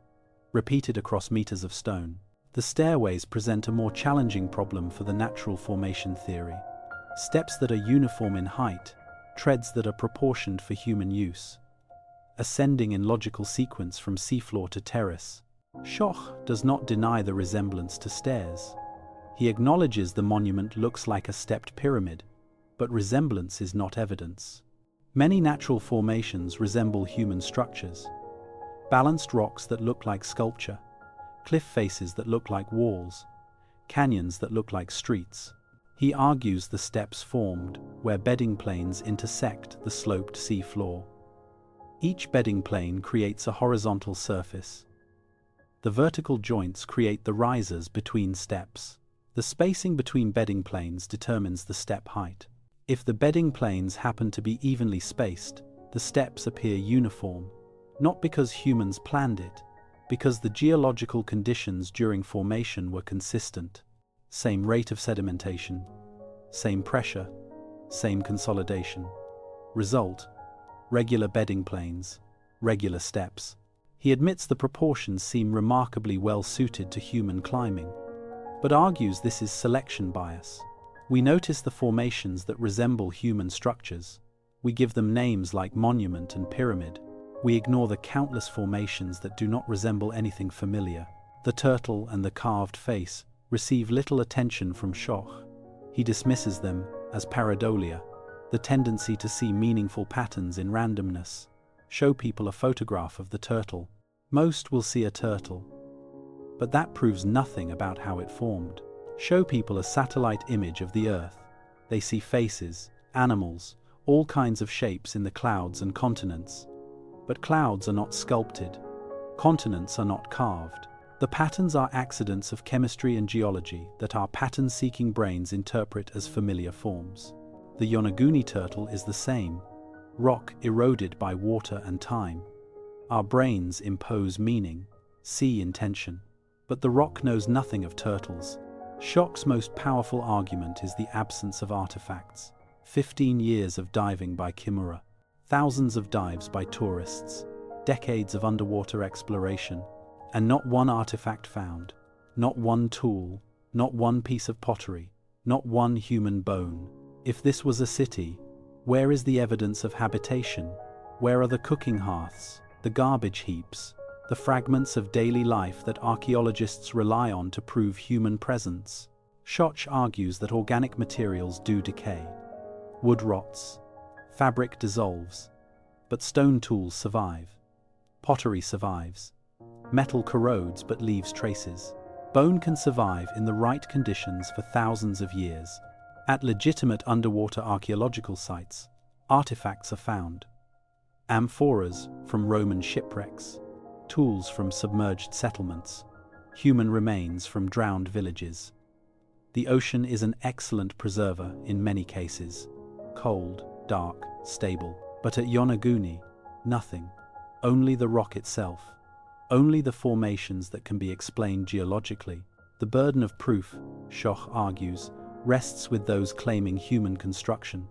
repeated across meters of stone. The stairways present a more challenging problem for the natural formation theory. Steps that are uniform in height, treads that are proportioned for human use, ascending in logical sequence from seafloor to terrace. Schoch does not deny the resemblance to stairs. He acknowledges the monument looks like a stepped pyramid, but resemblance is not evidence. Many natural formations resemble human structures. Balanced rocks that look like sculpture, cliff faces that look like walls, canyons that look like streets. He argues the steps formed where bedding planes intersect the sloped sea floor. Each bedding plane creates a horizontal surface. The vertical joints create the risers between steps. The spacing between bedding planes determines the step height. If the bedding planes happen to be evenly spaced, the steps appear uniform, not because humans planned it, because the geological conditions during formation were consistent. Same rate of sedimentation, same pressure, same consolidation. Result: regular bedding planes, regular steps. He admits the proportions seem remarkably well suited to human climbing, but argues this is selection bias. We notice the formations that resemble human structures. We give them names like monument and pyramid. We ignore the countless formations that do not resemble anything familiar. The turtle and the carved face receive little attention from Schoch. He dismisses them as pareidolia, the tendency to see meaningful patterns in randomness. Show people a photograph of the turtle. Most will see a turtle, but that proves nothing about how it formed. Show people a satellite image of the Earth. They see faces, animals, all kinds of shapes in the clouds and continents. But clouds are not sculpted. Continents are not carved. The patterns are accidents of chemistry and geology that our pattern-seeking brains interpret as familiar forms. The Yonaguni turtle is the same. Rock eroded by water and time. Our brains impose meaning, see intention. But the rock knows nothing of turtles. Schoch's most powerful argument is the absence of artifacts. 15 years of diving by Kimura, thousands of dives by tourists, decades of underwater exploration, and not one artifact found, not one tool, not one piece of pottery, not one human bone. If this was a city, where is the evidence of habitation? Where are the cooking hearths, the garbage heaps, the fragments of daily life that archaeologists rely on to prove human presence? Schoch argues that organic materials do decay. Wood rots, fabric dissolves, but stone tools survive. Pottery survives. Metal corrodes but leaves traces. Bone can survive in the right conditions for thousands of years. At legitimate underwater archaeological sites, artifacts are found. Amphoras from Roman shipwrecks, tools from submerged settlements, human remains from drowned villages. The ocean is an excellent preserver in many cases. Cold, dark, stable. But at Yonaguni, nothing. Only the rock itself. Only the formations that can be explained geologically. The burden of proof, Schoch argues, rests with those claiming human construction.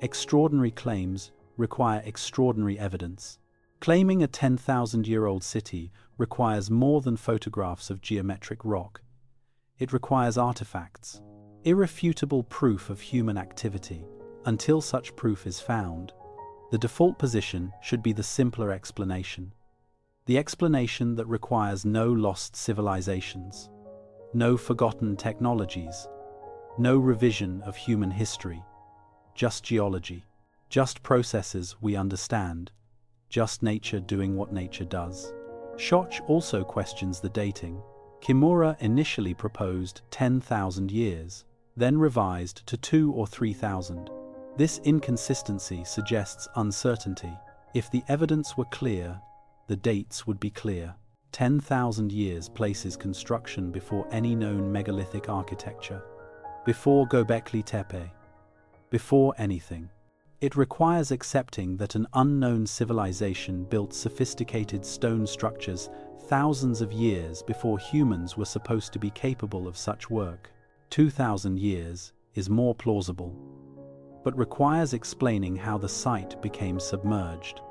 Extraordinary claims require extraordinary evidence. Claiming a 10,000-year-old city requires more than photographs of geometric rock. It requires artifacts, irrefutable proof of human activity. Until such proof is found, the default position should be the simpler explanation. The explanation that requires no lost civilizations, no forgotten technologies, no revision of human history, just geology, just processes we understand, just nature doing what nature does. Schoch also questions the dating. Kimura initially proposed 10,000 years, then revised to 2,000 or 3,000. This inconsistency suggests uncertainty. If the evidence were clear, the dates would be clear. 10,000 years places construction before any known megalithic architecture, before Göbekli Tepe, before anything. It requires accepting that an unknown civilization built sophisticated stone structures thousands of years before humans were supposed to be capable of such work. 2,000 years is more plausible, but requires explaining how the site became submerged.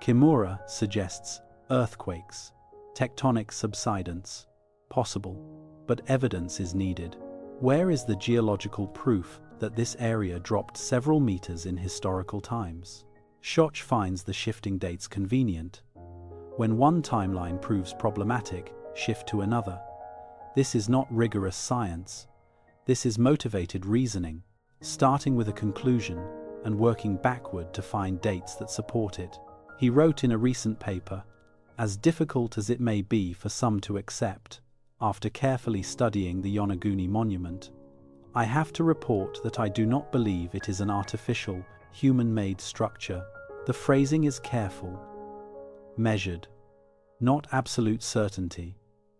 Kimura suggests earthquakes, tectonic subsidence, possible, but evidence is needed. Where is the geological proof that this area dropped several meters in historical times? Schoch finds the shifting dates convenient. When one timeline proves problematic, shift to another. This is not rigorous science. This is motivated reasoning, starting with a conclusion and working backward to find dates that support it. He wrote in a recent paper, "As difficult as it may be for some to accept, after carefully studying the Yonaguni monument, I have to report that I do not believe it is an artificial, human-made structure. The phrasing is careful, measured, not absolute certainty,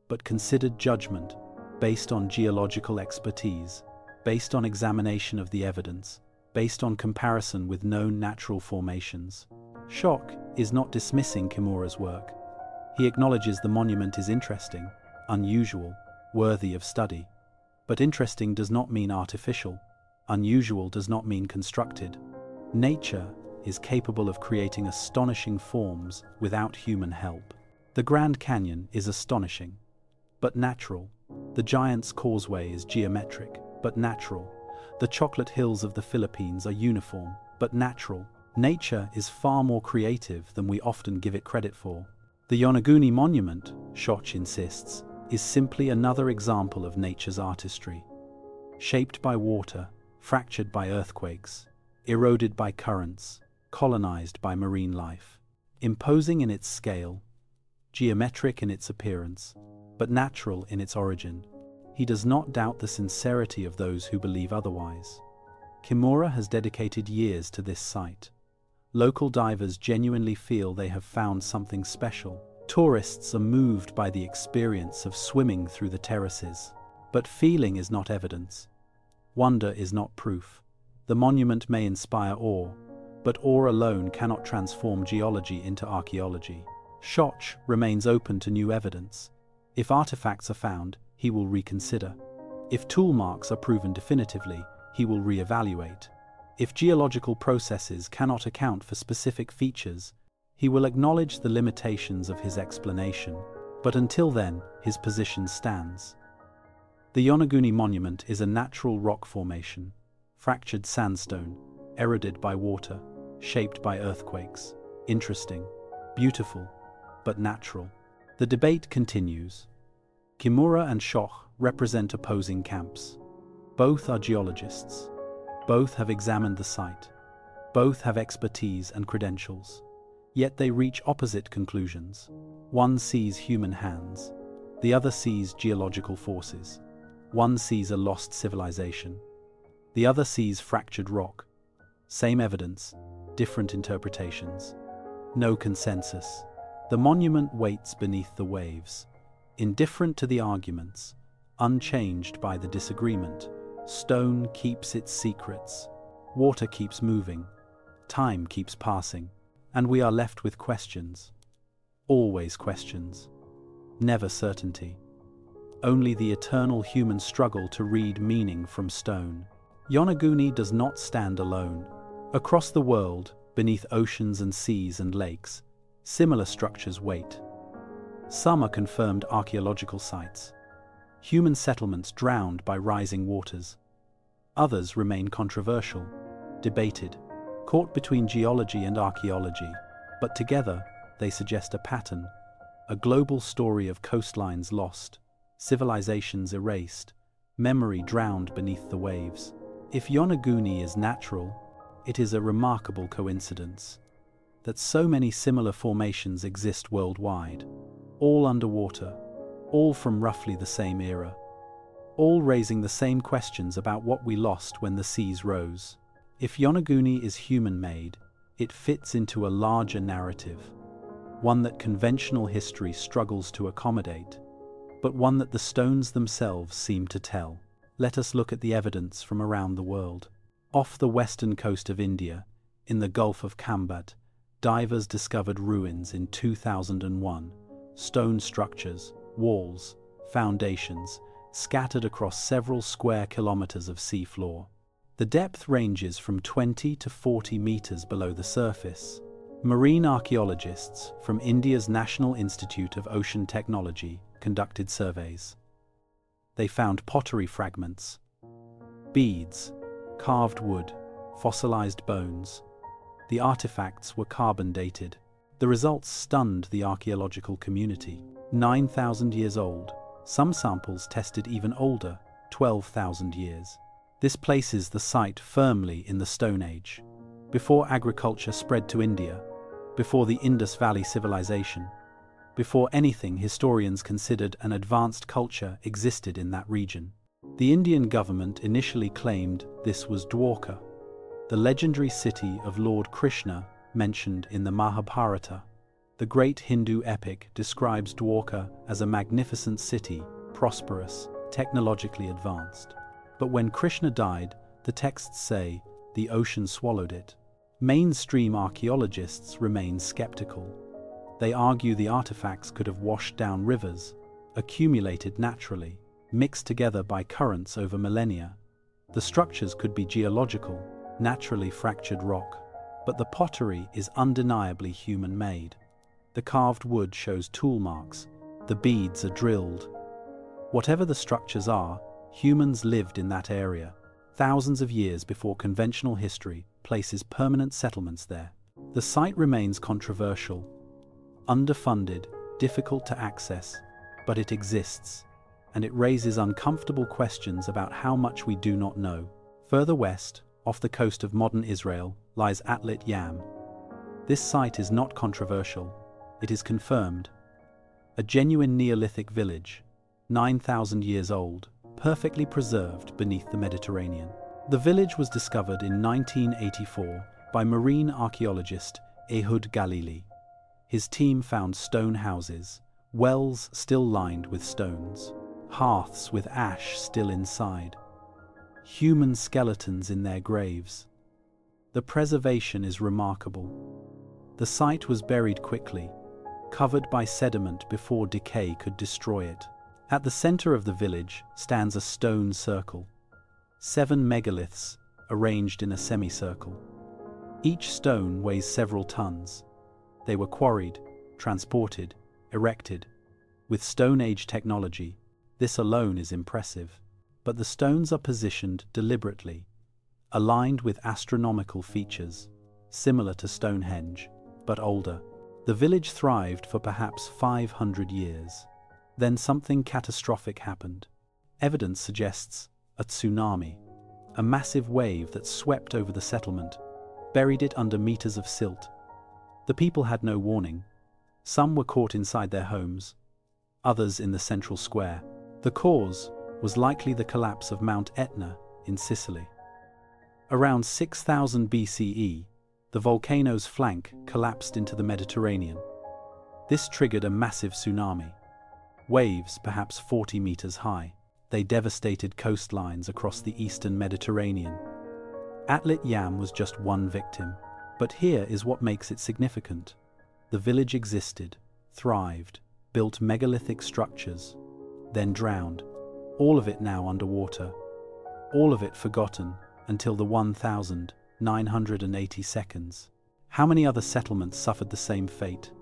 but considered judgment. based on geological expertise, based on examination of the evidence, based on comparison with known natural formations. Shock is not dismissing Kimura's work. He acknowledges the monument is interesting, unusual, worthy of study. But interesting does not mean artificial. Unusual does not mean constructed. Nature is capable of creating astonishing forms without human help. The Grand Canyon is astonishing, but natural. The Giant's Causeway is geometric, but natural. The chocolate hills of the Philippines are uniform, but natural. Nature is far more creative than we often give it credit for. The Yonaguni monument, Schoch insists, is simply another example of nature's artistry. Shaped by water, fractured by earthquakes, eroded by currents, colonized by marine life. Imposing in its scale, geometric in its appearance, but natural in its origin. He does not doubt the sincerity of those who believe otherwise. Kimura has dedicated years to this site. Local divers genuinely feel they have found something special. Tourists are moved by the experience of swimming through the terraces. But feeling is not evidence. Wonder is not proof. The monument may inspire awe, but awe alone cannot transform geology into archaeology. Schoch remains open to new evidence. If artifacts are found, he will reconsider. If tool marks are proven definitively, he will re-evaluate. If geological processes cannot account for specific features, he will acknowledge the limitations of his explanation. But until then, his position stands. The Yonaguni monument is a natural rock formation, fractured sandstone, eroded by water, shaped by earthquakes. Interesting, beautiful, but natural. The debate continues. Kimura and Schoch represent opposing camps. Both are geologists. Both have examined the site. Both have expertise and credentials. Yet they reach opposite conclusions. One sees human hands. The other sees geological forces. One sees a lost civilization. The other sees fractured rock. Same evidence, different interpretations. No consensus. The monument waits beneath the waves, indifferent to the arguments, unchanged by the disagreement. Stone keeps its secrets. Water keeps moving. Time keeps passing. And we are left with questions. Always questions. Never certainty. Only the eternal human struggle to read meaning from stone. Yonaguni does not stand alone. Across the world, beneath oceans and seas and lakes, similar structures wait. Some are confirmed archaeological sites. Human settlements drowned by rising waters. Others remain controversial, debated, caught between geology and archaeology, but together they suggest a pattern, a global story of coastlines lost, civilizations erased, memory drowned beneath the waves. If Yonaguni is natural, it is a remarkable coincidence that so many similar formations exist worldwide, all underwater, all from roughly the same era, all raising the same questions about what we lost when the seas rose. If Yonaguni is human-made, it fits into a larger narrative, one that conventional history struggles to accommodate, but one that the stones themselves seem to tell. Let us look at the evidence from around the world. Off the western coast of India, in the Gulf of Kambat, divers discovered ruins in 2001, stone structures, walls, foundations, scattered across several square kilometers of seafloor. The depth ranges from 20 to 40 meters below the surface. Marine archaeologists from India's National Institute of Ocean Technology conducted surveys. They found pottery fragments, beads, carved wood, fossilized bones. The artifacts were carbon dated. The results stunned the archaeological community. 9,000 years old. Some samples tested even older, 12,000 years. This places the site firmly in the Stone Age, before agriculture spread to India, before the Indus Valley civilization, before anything historians considered an advanced culture existed in that region. The Indian government initially claimed this was Dwarka, the legendary city of Lord Krishna mentioned in the Mahabharata. The great Hindu epic describes Dwarka as a magnificent city, prosperous, technologically advanced. But when Krishna died, the texts say, the ocean swallowed it. Mainstream archaeologists remain skeptical. They argue the artifacts could have washed down rivers, accumulated naturally, mixed together by currents over millennia. The structures could be geological, naturally fractured rock, but the pottery is undeniably human-made. The carved wood shows tool marks, the beads are drilled. Whatever the structures are, humans lived in that area, thousands of years before conventional history places permanent settlements there. The site remains controversial, underfunded, difficult to access, but it exists, and it raises uncomfortable questions about how much we do not know. Further west, off the coast of modern Israel, lies Atlit Yam. This site is not controversial, it is confirmed. A genuine Neolithic village, 9,000 years old, perfectly preserved beneath the Mediterranean. The village was discovered in 1984 by marine archaeologist Ehud Galili. His team found stone houses, wells still lined with stones, hearths with ash still inside, human skeletons in their graves. The preservation is remarkable. The site was buried quickly, covered by sediment before decay could destroy it. At the center of the village stands a stone circle, 7 megaliths arranged in a semicircle. Each stone weighs several tons. They were quarried, transported, erected. With Stone Age technology, this alone is impressive. But the stones are positioned deliberately, aligned with astronomical features, similar to Stonehenge, but older. The village thrived for perhaps 500 years. Then something catastrophic happened. Evidence suggests a tsunami, a massive wave that swept over the settlement, buried it under meters of silt. The people had no warning. Some were caught inside their homes, others in the central square. The cause was likely the collapse of Mount Etna in Sicily. Around 6000 BCE, the volcano's flank collapsed into the Mediterranean. This triggered a massive tsunami. Waves, perhaps 40 meters high, they devastated coastlines across the eastern Mediterranean. Atlit Yam was just one victim, but here is what makes it significant. The village existed, thrived, built megalithic structures, then drowned. All of it now underwater. All of it forgotten until the 1980 seconds. How many other settlements suffered the same fate?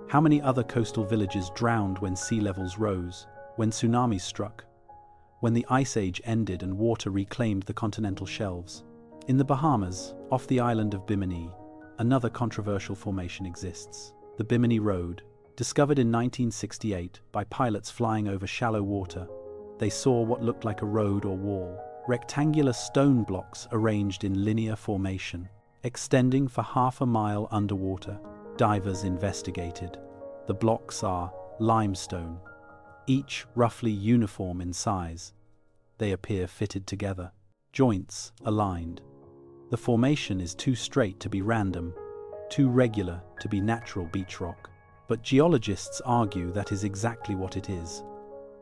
How many other coastal villages drowned when sea levels rose, when tsunamis struck, when the Ice Age ended and water reclaimed the continental shelves? In the Bahamas, off the island of Bimini, another controversial formation exists. The Bimini Road, discovered in 1968 by pilots flying over shallow water. They saw what looked like a road or wall, rectangular stone blocks arranged in linear formation, extending for half a mile underwater. Divers investigated. The blocks are limestone, each roughly uniform in size. They appear fitted together, joints aligned. The formation is too straight to be random, too regular to be natural beach rock. But geologists argue that is exactly what it is.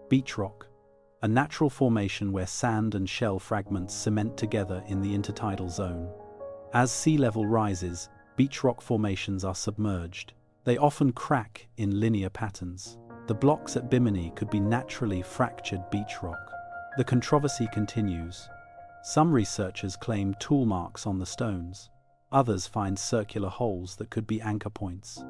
Beach rock, a natural formation where sand and shell fragments cement together in the intertidal zone. As sea level rises, beach rock formations are submerged. They often crack in linear patterns. The blocks at Bimini could be naturally fractured beach rock. The controversy continues. Some researchers claim tool marks on the stones. Others find circular holes that could be anchor points.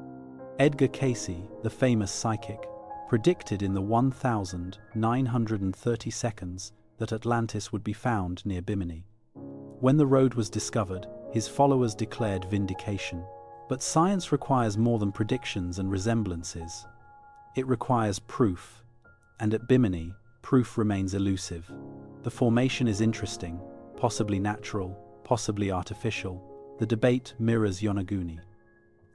Edgar Cayce, the famous psychic, predicted in the 1930 seconds that Atlantis would be found near Bimini. When the road was discovered, his followers declared vindication. But science requires more than predictions and resemblances. It requires proof, and at Bimini, proof remains elusive. The formation is interesting, possibly natural, possibly artificial. The debate mirrors Yonaguni.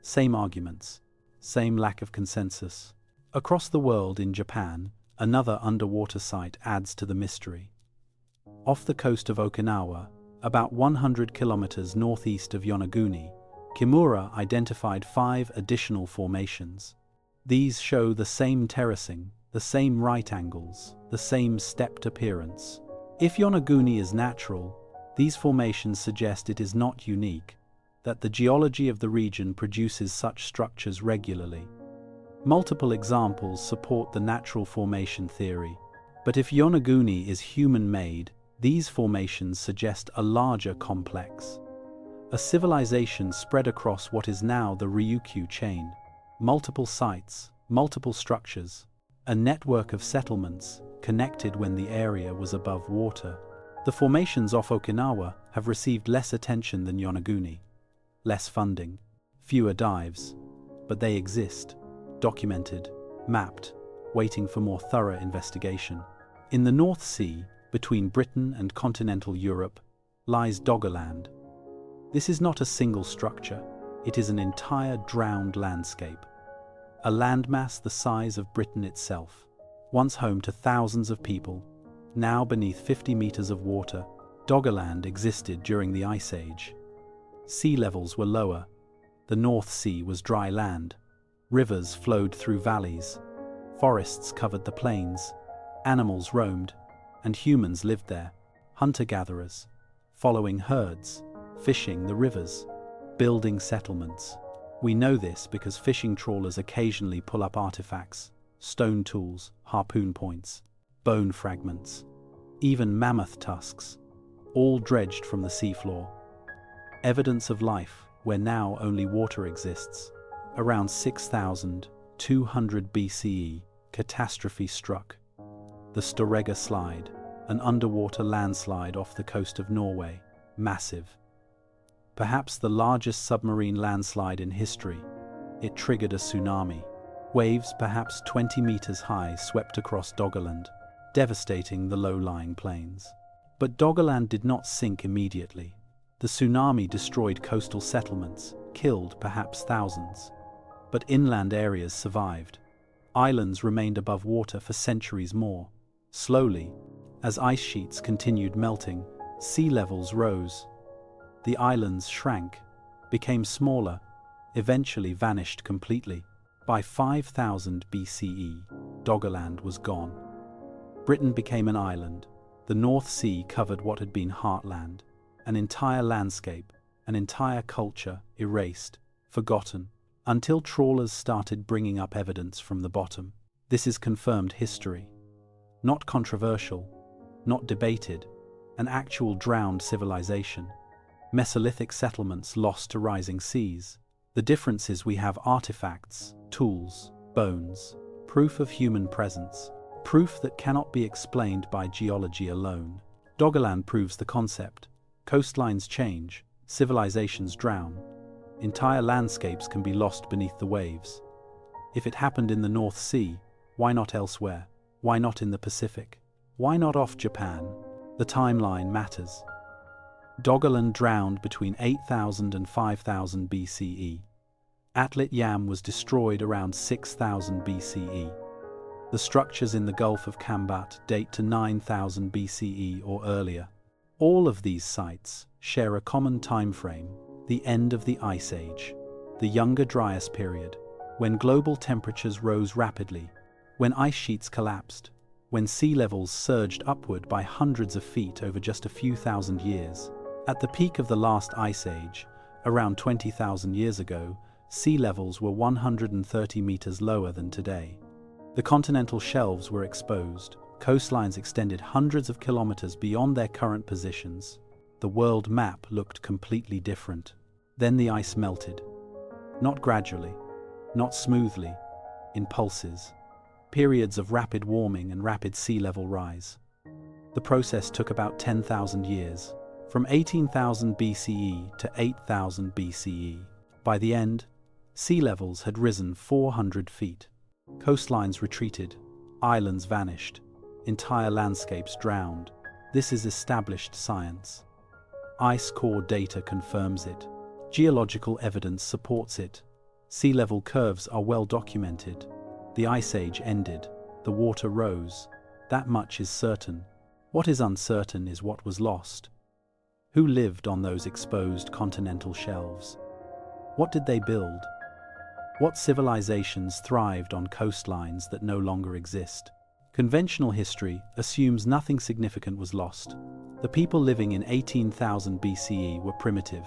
Same arguments, same lack of consensus. Across the world, in Japan, another underwater site adds to the mystery. Off the coast of Okinawa, about 100 kilometers northeast of Yonaguni, Kimura identified 5 additional formations. These show the same terracing, the same right angles, the same stepped appearance. If Yonaguni is natural, these formations suggest it is not unique, that the geology of the region produces such structures regularly. Multiple examples support the natural formation theory, but if Yonaguni is human-made, these formations suggest a larger complex. A civilization spread across what is now the Ryukyu chain. Multiple sites, multiple structures, a network of settlements connected when the area was above water. The formations off Okinawa have received less attention than Yonaguni. Less funding, fewer dives, but they exist, documented, mapped, waiting for more thorough investigation. In the North Sea, between Britain and continental Europe, lies Doggerland. This is not a single structure, it is an entire drowned landscape. A landmass the size of Britain itself, once home to thousands of people, now beneath 50 meters of water. Doggerland existed during the Ice Age. Sea levels were lower, the North Sea was dry land, rivers flowed through valleys, forests covered the plains, animals roamed, and humans lived there, hunter-gatherers, following herds, fishing the rivers, building settlements. We know this because fishing trawlers occasionally pull up artifacts, stone tools, harpoon points, bone fragments, even mammoth tusks, all dredged from the seafloor. Evidence of life where now only water exists. Around 6,200 BCE, catastrophe struck. The Storegga Slide, an underwater landslide off the coast of Norway, massive. Perhaps the largest submarine landslide in history. It triggered a tsunami. Waves perhaps 20 meters high swept across Doggerland, devastating the low-lying plains. But Doggerland did not sink immediately. The tsunami destroyed coastal settlements, killed perhaps thousands. But inland areas survived. Islands remained above water for centuries more. Slowly, as ice sheets continued melting, sea levels rose. The islands shrank, became smaller, eventually vanished completely. By 5000 BCE, Doggerland was gone. Britain became an island. The North Sea covered what had been heartland. An entire landscape, an entire culture erased, forgotten, until trawlers started bringing up evidence from the bottom. This is confirmed history. Not controversial, not debated, an actual drowned civilization. Mesolithic settlements lost to rising seas. The difference is we have artifacts, tools, bones, proof of human presence, proof that cannot be explained by geology alone. Doggerland proves the concept. Coastlines change, civilizations drown. Entire landscapes can be lost beneath the waves. If it happened in the North Sea, why not elsewhere? Why not in the Pacific? Why not off Japan? The timeline matters. Doggerland drowned between 8000 and 5000 BCE. Atlit Yam was destroyed around 6000 BCE. The structures in the Gulf of Kambat date to 9000 BCE or earlier. All of these sites share a common time frame, the end of the Ice Age, the Younger Dryas period, when global temperatures rose rapidly, when ice sheets collapsed, when sea levels surged upward by hundreds of feet over just a few thousand years. At the peak of the last Ice Age, around 20,000 years ago, sea levels were 130 meters lower than today. The continental shelves were exposed. Coastlines extended hundreds of kilometers beyond their current positions. The world map looked completely different. Then the ice melted. Not gradually, not smoothly, in pulses. Periods of rapid warming and rapid sea level rise. The process took about 10,000 years, from 18,000 BCE to 8,000 BCE. By the end, sea levels had risen 400 feet. Coastlines retreated, islands vanished. Entire landscapes drowned. This is established science. Ice core data confirms it. Geological evidence supports it. Sea level curves are well documented. The Ice Age ended. The water rose. That much is certain. What is uncertain is what was lost. Who lived on those exposed continental shelves? What did they build? What civilizations thrived on coastlines that no longer exist? Conventional history assumes nothing significant was lost. The people living in 18,000 BCE were primitive,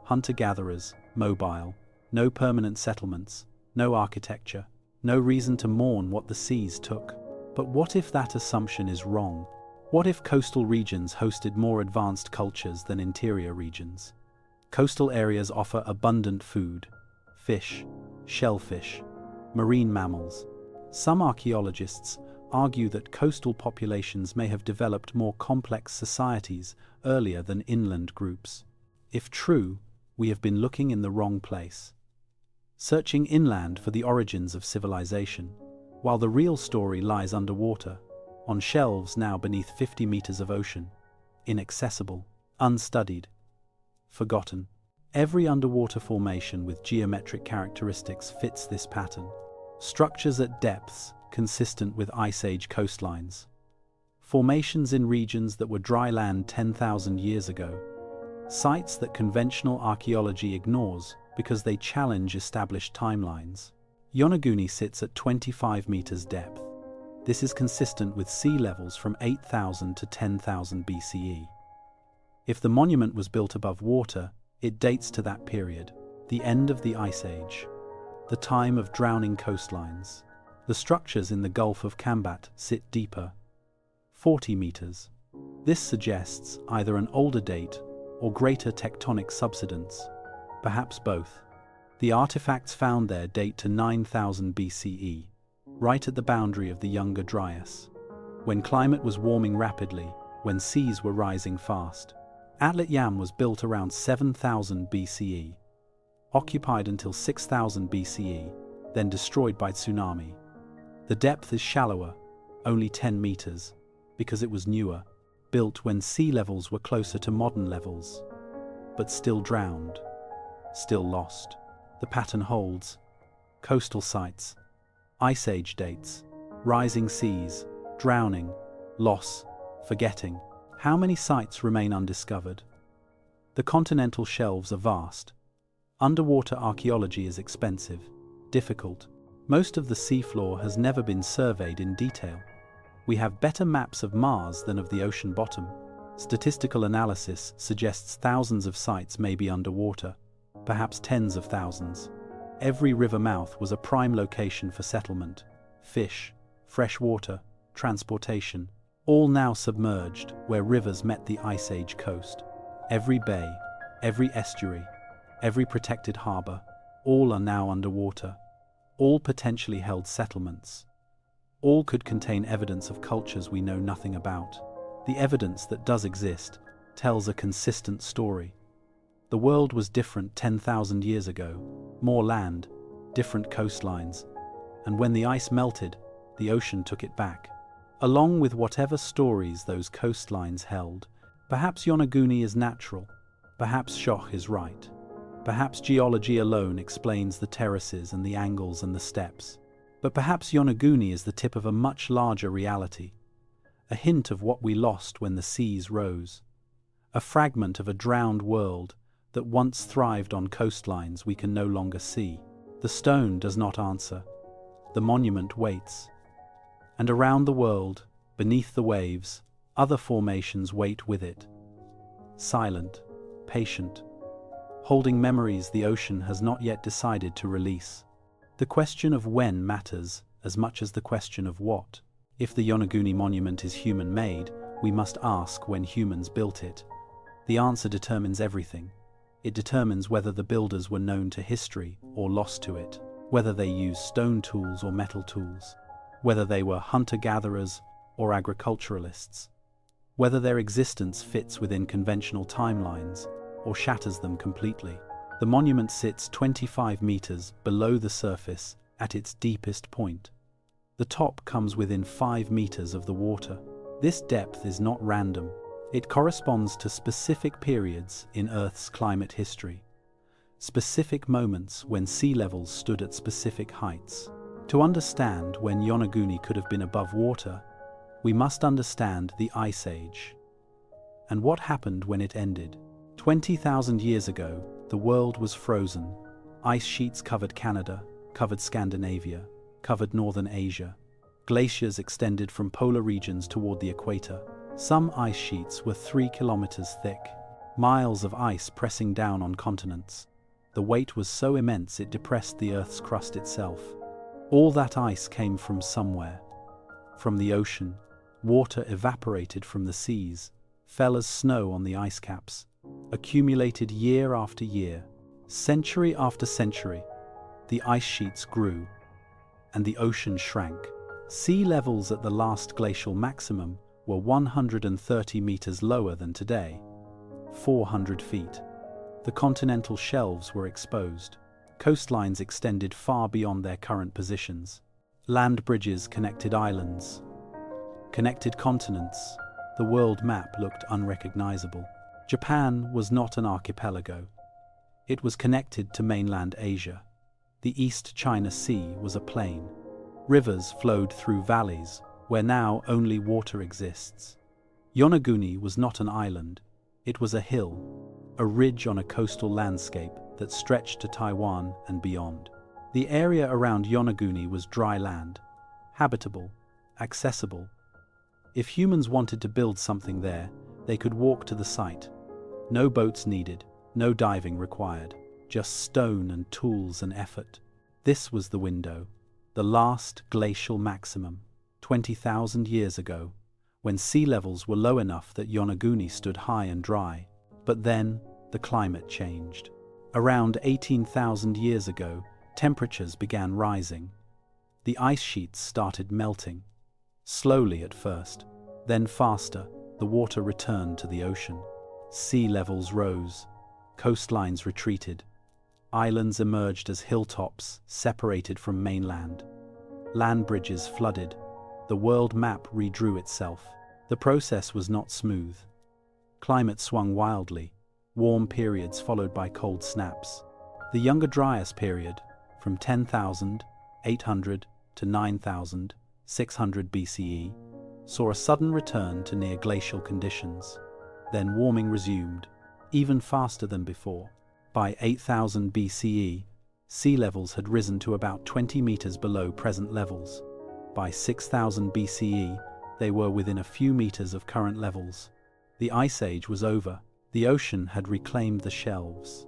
hunter-gatherers, mobile, no permanent settlements, no architecture, no reason to mourn what the seas took. But what if that assumption is wrong? What if coastal regions hosted more advanced cultures than interior regions? Coastal areas offer abundant food: fish, shellfish, marine mammals. Some archaeologists argue that coastal populations may have developed more complex societies earlier than inland groups. If true, we have been looking in the wrong place, searching inland for the origins of civilization, while the real story lies underwater, on shelves now beneath 50 meters of ocean, inaccessible, unstudied, forgotten. Every underwater formation with geometric characteristics fits this pattern. Structures at depths consistent with Ice Age coastlines. Formations in regions that were dry land 10,000 years ago. Sites that conventional archaeology ignores because they challenge established timelines. Yonaguni sits at 25 meters depth. This is consistent with sea levels from 8,000 to 10,000 BCE. If the monument was built above water, it dates to that period, the end of the Ice Age, the time of drowning coastlines. The structures in the Gulf of Kambat sit deeper, 40 meters. This suggests either an older date or greater tectonic subsidence, perhaps both. The artifacts found there date to 9,000 BCE, right at the boundary of the Younger Dryas, when climate was warming rapidly, when seas were rising fast. Atlit Yam was built around 7,000 BCE, occupied until 6,000 BCE, then destroyed by tsunami. The depth is shallower, only 10 meters, because it was newer, built when sea levels were closer to modern levels, but still drowned, still lost. The pattern holds: coastal sites, Ice Age dates, rising seas, drowning, loss, forgetting. How many sites remain undiscovered? The continental shelves are vast. Underwater archaeology is expensive, difficult. Most of the seafloor has never been surveyed in detail. We have better maps of Mars than of the ocean bottom. Statistical analysis suggests thousands of sites may be underwater, perhaps tens of thousands. Every river mouth was a prime location for settlement. Fish, fresh water, transportation, all now submerged where rivers met the Ice Age coast. Every bay, every estuary, every protected harbor, all are now underwater. All potentially held settlements. All could contain evidence of cultures we know nothing about. The evidence that does exist tells a consistent story. The world was different 10,000 years ago. More land, different coastlines, and when the ice melted, the ocean took it back, along with whatever stories those coastlines held. Perhaps Yonaguni is natural, perhaps Shoch is right. Perhaps geology alone explains the terraces and the angles and the steps. But perhaps Yonaguni is the tip of a much larger reality, a hint of what we lost when the seas rose, a fragment of a drowned world that once thrived on coastlines we can no longer see. The stone does not answer. The monument waits. And around the world, beneath the waves, other formations wait with it. Silent, patient, holding memories the ocean has not yet decided to release. The question of when matters as much as the question of what. If the Yonaguni monument is human-made, we must ask when humans built it. The answer determines everything. It determines whether the builders were known to history or lost to it, whether they used stone tools or metal tools, whether they were hunter-gatherers or agriculturalists, whether their existence fits within conventional timelines or shatters them completely. The monument sits 25 meters below the surface at its deepest point. The top comes within 5 meters of the water. This depth is not random. It corresponds to specific periods in Earth's climate history, specific moments when sea levels stood at specific heights. To understand when Yonaguni could have been above water, we must understand the Ice Age and what happened when it ended. 20,000 years ago, the world was frozen. Ice sheets covered Canada, covered Scandinavia, covered northern Asia. Glaciers extended from polar regions toward the equator. Some ice sheets were 3 kilometers thick, miles of ice pressing down on continents. The weight was so immense it depressed the Earth's crust itself. All that ice came from somewhere. From the ocean, water evaporated from the seas, fell as snow on the ice caps, accumulated year after year, century after century. The ice sheets grew, and the ocean shrank. Sea levels at the last glacial maximum were 130 meters lower than today, 400 feet. The continental shelves were exposed. Coastlines extended far beyond their current positions. Land bridges connected islands, connected continents. The world map looked unrecognizable. Japan was not an archipelago. It was connected to mainland Asia. The East China Sea was a plain. Rivers flowed through valleys, where now only water exists. Yonaguni was not an island. It was a hill, a ridge on a coastal landscape that stretched to Taiwan and beyond. The area around Yonaguni was dry land, habitable, accessible. If humans wanted to build something there, they could walk to the site. No boats needed, no diving required, just stone and tools and effort. This was the window, the last glacial maximum, 20,000 years ago, when sea levels were low enough that Yonaguni stood high and dry. But then, the climate changed. Around 18,000 years ago, temperatures began rising. The ice sheets started melting. Slowly at first, then faster, the water returned to the ocean. Sea levels rose, coastlines retreated. Islands emerged as hilltops, separated from mainland. Land bridges flooded. The world map redrew itself. The process was not smooth. Climate swung wildly, warm periods followed by cold snaps. The Younger Dryas period, from 10,800 to 9,600 BCE, saw a sudden return to near glacial conditions. Then warming resumed, even faster than before. By 8,000 BCE, sea levels had risen to about 20 meters below present levels. By 6,000 BCE, they were within a few meters of current levels. The Ice Age was over. The ocean had reclaimed the shelves.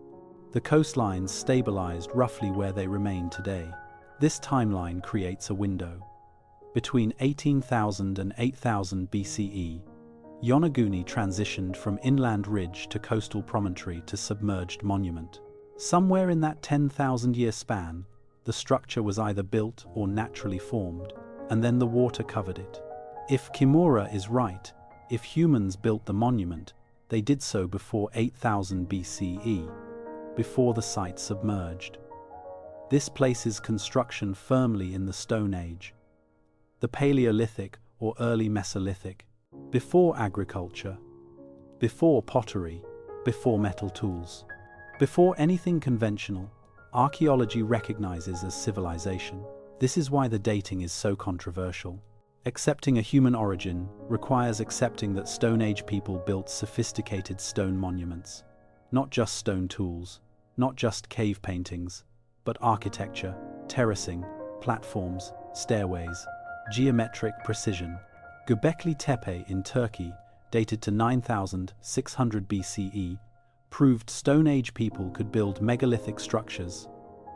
The coastlines stabilized roughly where they remain today. This timeline creates a window. Between 18,000 and 8,000 BCE, Yonaguni transitioned from inland ridge to coastal promontory to submerged monument. Somewhere in that 10,000-year span, the structure was either built or naturally formed, and then the water covered it. If Kimura is right, if humans built the monument, they did so before 8,000 BCE, before the site submerged. This places construction firmly in the Stone Age, the Paleolithic or early Mesolithic, before agriculture, before pottery, before metal tools. Before anything conventional, archaeology recognizes as civilization. This is why the dating is so controversial. Accepting a human origin requires accepting that Stone Age people built sophisticated stone monuments. Not just stone tools, not just cave paintings, but architecture, terracing, platforms, stairways, geometric precision. Göbekli Tepe in Turkey, dated to 9,600 BCE, proved Stone Age people could build megalithic structures,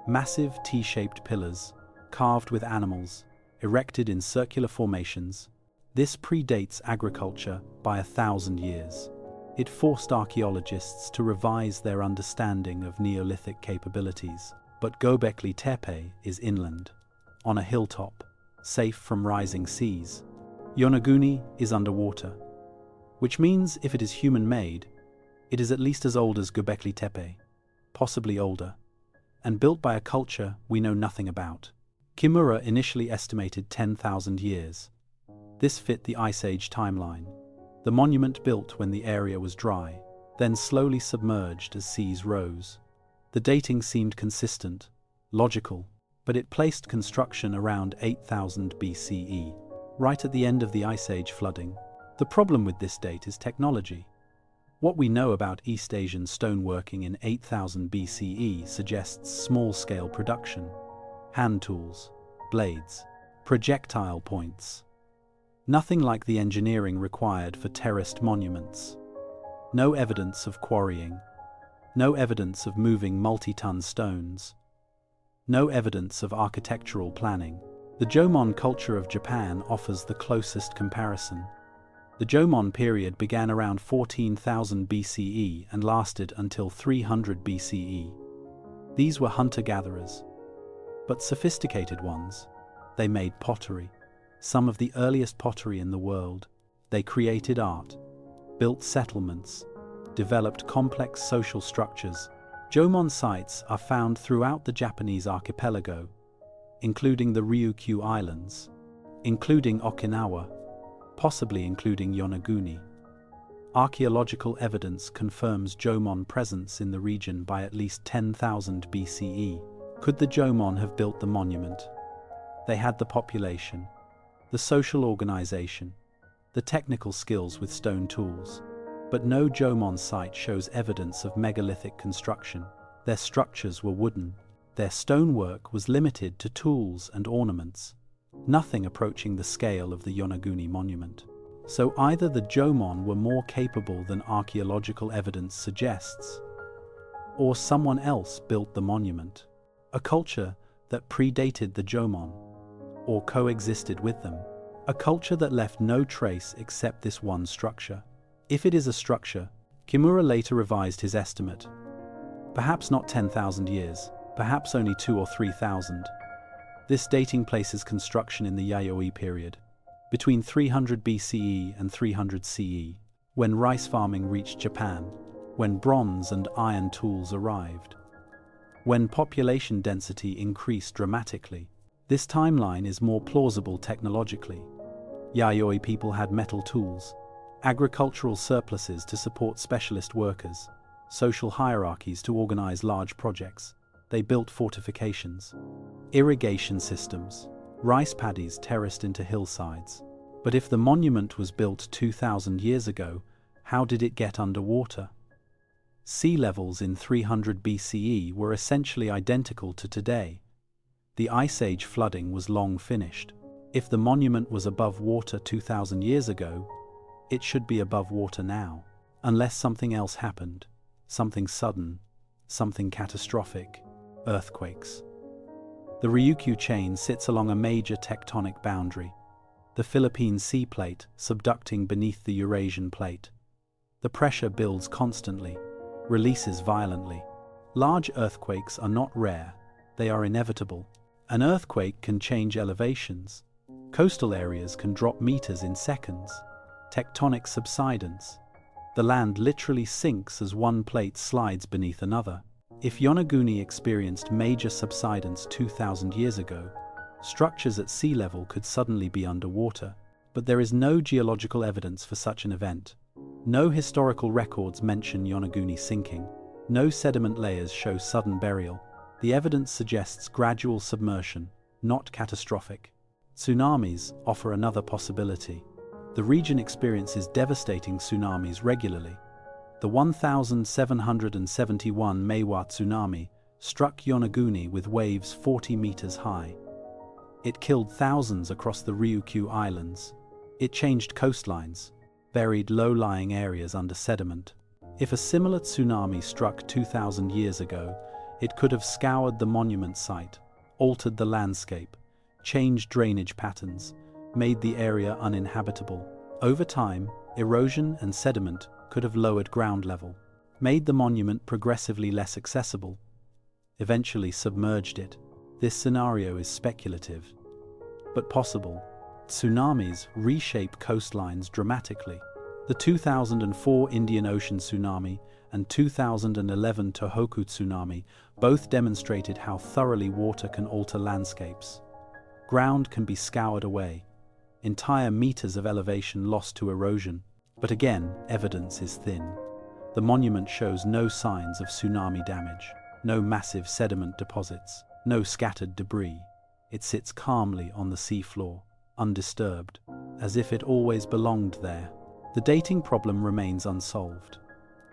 massive T-shaped pillars, carved with animals, erected in circular formations. This predates agriculture by 1,000 years. It forced archaeologists to revise their understanding of Neolithic capabilities. But Göbekli Tepe is inland, on a hilltop, safe from rising seas. Yonaguni is underwater, which means if it is human-made, it is at least as old as Göbekli Tepe, possibly older, and built by a culture we know nothing about. Kimura initially estimated 10,000 years. This fit the Ice Age timeline. The monument built when the area was dry, then slowly submerged as seas rose. The dating seemed consistent, logical, but it placed construction around 8,000 BCE, right at the end of the Ice Age flooding. The problem with this date is technology. What we know about East Asian stoneworking in 8,000 BCE suggests small-scale production. hand tools, blades, projectile points. Nothing like the engineering required for terraced monuments. No evidence of quarrying. No evidence of moving multi-ton stones. No evidence of architectural planning. The Jomon culture of Japan offers the closest comparison. The Jomon period began around 14,000 BCE and lasted until 300 BCE. These were hunter-gatherers, but sophisticated ones. They made pottery, some of the earliest pottery in the world. They created art, built settlements, developed complex social structures. Jomon sites are found throughout the Japanese archipelago, including the Ryukyu Islands, including Okinawa, possibly including Yonaguni. Archaeological evidence confirms Jomon presence in the region by at least 10,000 BCE. Could the Jomon have built the monument? They had the population, the social organization, the technical skills with stone tools. But no Jomon site shows evidence of megalithic construction. Their structures were wooden. Their stonework was limited to tools and ornaments, nothing approaching the scale of the Yonaguni monument. So either the Jomon were more capable than archaeological evidence suggests, or someone else built the monument, a culture that predated the Jomon, or coexisted with them, a culture that left no trace except this one structure. If it is a structure, Kimura later revised his estimate. Perhaps not 10,000 years, perhaps only 2,000 or 3,000. This dating places construction in the Yayoi period, between 300 BCE and 300 CE, when rice farming reached Japan, when bronze and iron tools arrived, when population density increased dramatically. This timeline is more plausible technologically. Yayoi people had metal tools, agricultural surpluses to support specialist workers, social hierarchies to organize large projects. They built fortifications, irrigation systems, rice paddies terraced into hillsides. But if the monument was built 2,000 years ago, how did it get underwater? Sea levels in 300 BCE were essentially identical to today. The Ice Age flooding was long finished. If the monument was above water 2,000 years ago, it should be above water now, unless something else happened, something sudden, something catastrophic. Earthquakes. The Ryukyu chain sits along a major tectonic boundary, the Philippine Sea Plate subducting beneath the Eurasian Plate. The pressure builds constantly, releases violently. Large earthquakes are not rare, they are inevitable. An earthquake can change elevations. Coastal areas can drop meters in seconds. Tectonic subsidence. The land literally sinks as one plate slides beneath another. If Yonaguni experienced major subsidence 2,000 years ago, structures at sea level could suddenly be underwater. But there is no geological evidence for such an event. No historical records mention Yonaguni sinking. No sediment layers show sudden burial. The evidence suggests gradual submersion, not catastrophic. Tsunamis offer another possibility. The region experiences devastating tsunamis regularly. The 1771 Meiwa tsunami struck Yonaguni with waves 40 meters high. It killed thousands across the Ryukyu Islands. It changed coastlines, buried low-lying areas under sediment. If a similar tsunami struck 2,000 years ago, it could have scoured the monument site, altered the landscape, changed drainage patterns, made the area uninhabitable. Over time, erosion and sediment could have lowered ground level, made the monument progressively less accessible, eventually submerged it. This scenario is speculative, but possible. Tsunamis reshape coastlines dramatically. The 2004 Indian Ocean tsunami and 2011 Tohoku tsunami both demonstrated how thoroughly water can alter landscapes. Ground can be scoured away, entire meters of elevation lost to erosion. But again, evidence is thin. The monument shows no signs of tsunami damage, no massive sediment deposits, no scattered debris. It sits calmly on the seafloor, undisturbed, as if it always belonged there. The dating problem remains unsolved.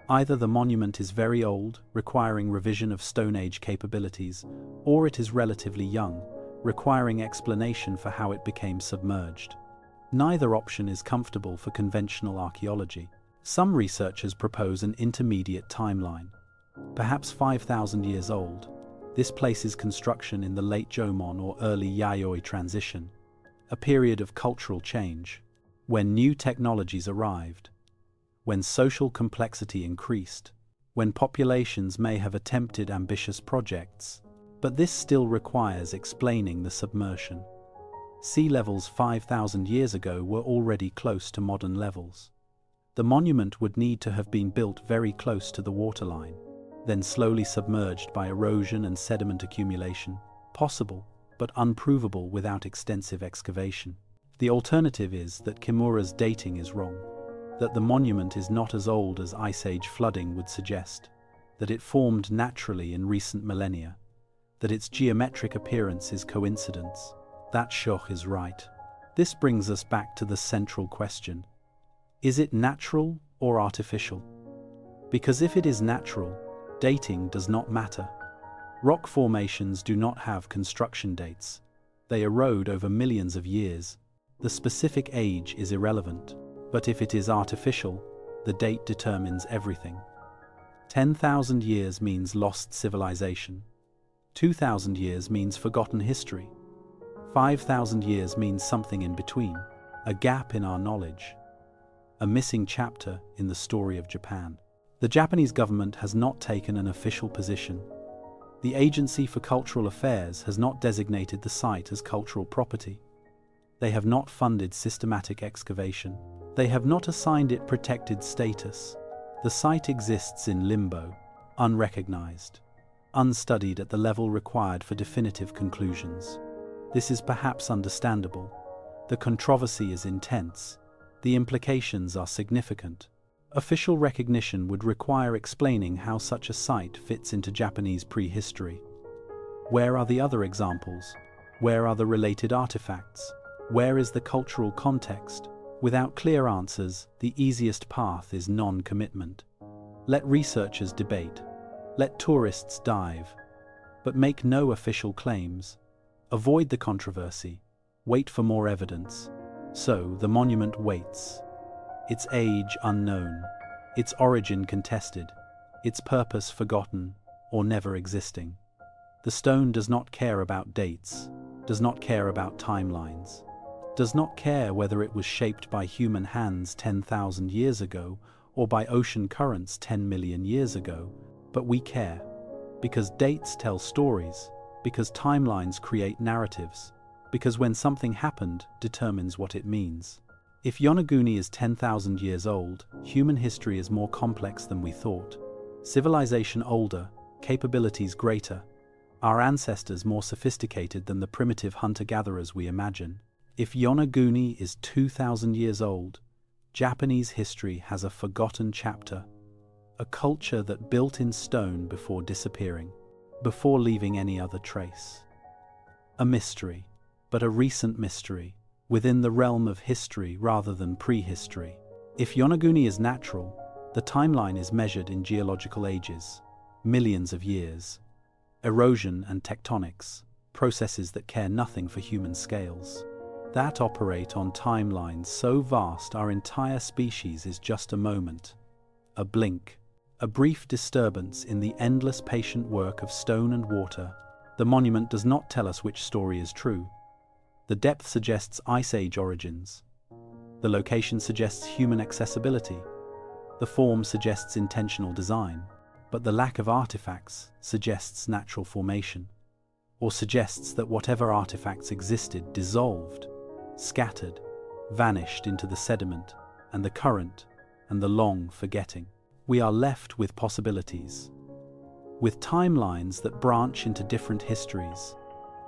Either the monument is very old, requiring revision of Stone Age capabilities, or it is relatively young, requiring explanation for how it became submerged. Neither option is comfortable for conventional archaeology. Some researchers propose an intermediate timeline, perhaps 5,000 years old. This places construction in the late Jomon or early Yayoi transition, a period of cultural change, when new technologies arrived, when social complexity increased, when populations may have attempted ambitious projects, but this still requires explaining the submersion. Sea levels 5,000 years ago were already close to modern levels. The monument would need to have been built very close to the waterline, then slowly submerged by erosion and sediment accumulation, possible but unprovable without extensive excavation. The alternative is that Kimura's dating is wrong, that the monument is not as old as Ice Age flooding would suggest, that it formed naturally in recent millennia, that its geometric appearance is coincidence. That Schoch is right. This brings us back to the central question. Is it natural or artificial? Because if it is natural, dating does not matter. Rock formations do not have construction dates. They erode over millions of years. The specific age is irrelevant. But if it is artificial, the date determines everything. 10,000 years means lost civilization. 2,000 years means forgotten history. 5,000 years means something in between, a gap in our knowledge, a missing chapter in the story of Japan. The Japanese government has not taken an official position. The Agency for Cultural Affairs has not designated the site as cultural property. They have not funded systematic excavation. They have not assigned it protected status. The site exists in limbo, unrecognized, unstudied at the level required for definitive conclusions. This is perhaps understandable. The controversy is intense. The implications are significant. Official recognition would require explaining how such a site fits into Japanese prehistory. Where are the other examples? Where are the related artifacts? Where is the cultural context? Without clear answers, the easiest path is non-commitment. Let researchers debate. Let tourists dive. But make no official claims. Avoid the controversy. Wait for more evidence. So, the monument waits. Its age unknown. Its origin contested. Its purpose forgotten or never existing. The stone does not care about dates, does not care about timelines, does not care whether it was shaped by human hands 10,000 years ago or by ocean currents 10 million years ago, but we care. Because dates tell stories, because timelines create narratives, because when something happened determines what it means. If Yonaguni is 10,000 years old, human history is more complex than we thought. Civilization older, capabilities greater, our ancestors more sophisticated than the primitive hunter-gatherers we imagine. If Yonaguni is 2,000 years old, Japanese history has a forgotten chapter, a culture that built in stone before disappearing, before leaving any other trace. A mystery, but a recent mystery, within the realm of history rather than prehistory. If Yonaguni is natural, the timeline is measured in geological ages, millions of years. Erosion and tectonics, processes that care nothing for human scales, that operate on timelines so vast our entire species is just a moment, a blink, a brief disturbance in the endless patient work of stone and water. The monument does not tell us which story is true. The depth suggests Ice Age origins. The location suggests human accessibility. The form suggests intentional design. But the lack of artifacts suggests natural formation, or suggests that whatever artifacts existed dissolved, scattered, vanished into the sediment and the current and the long forgetting. We are left with possibilities, with timelines that branch into different histories,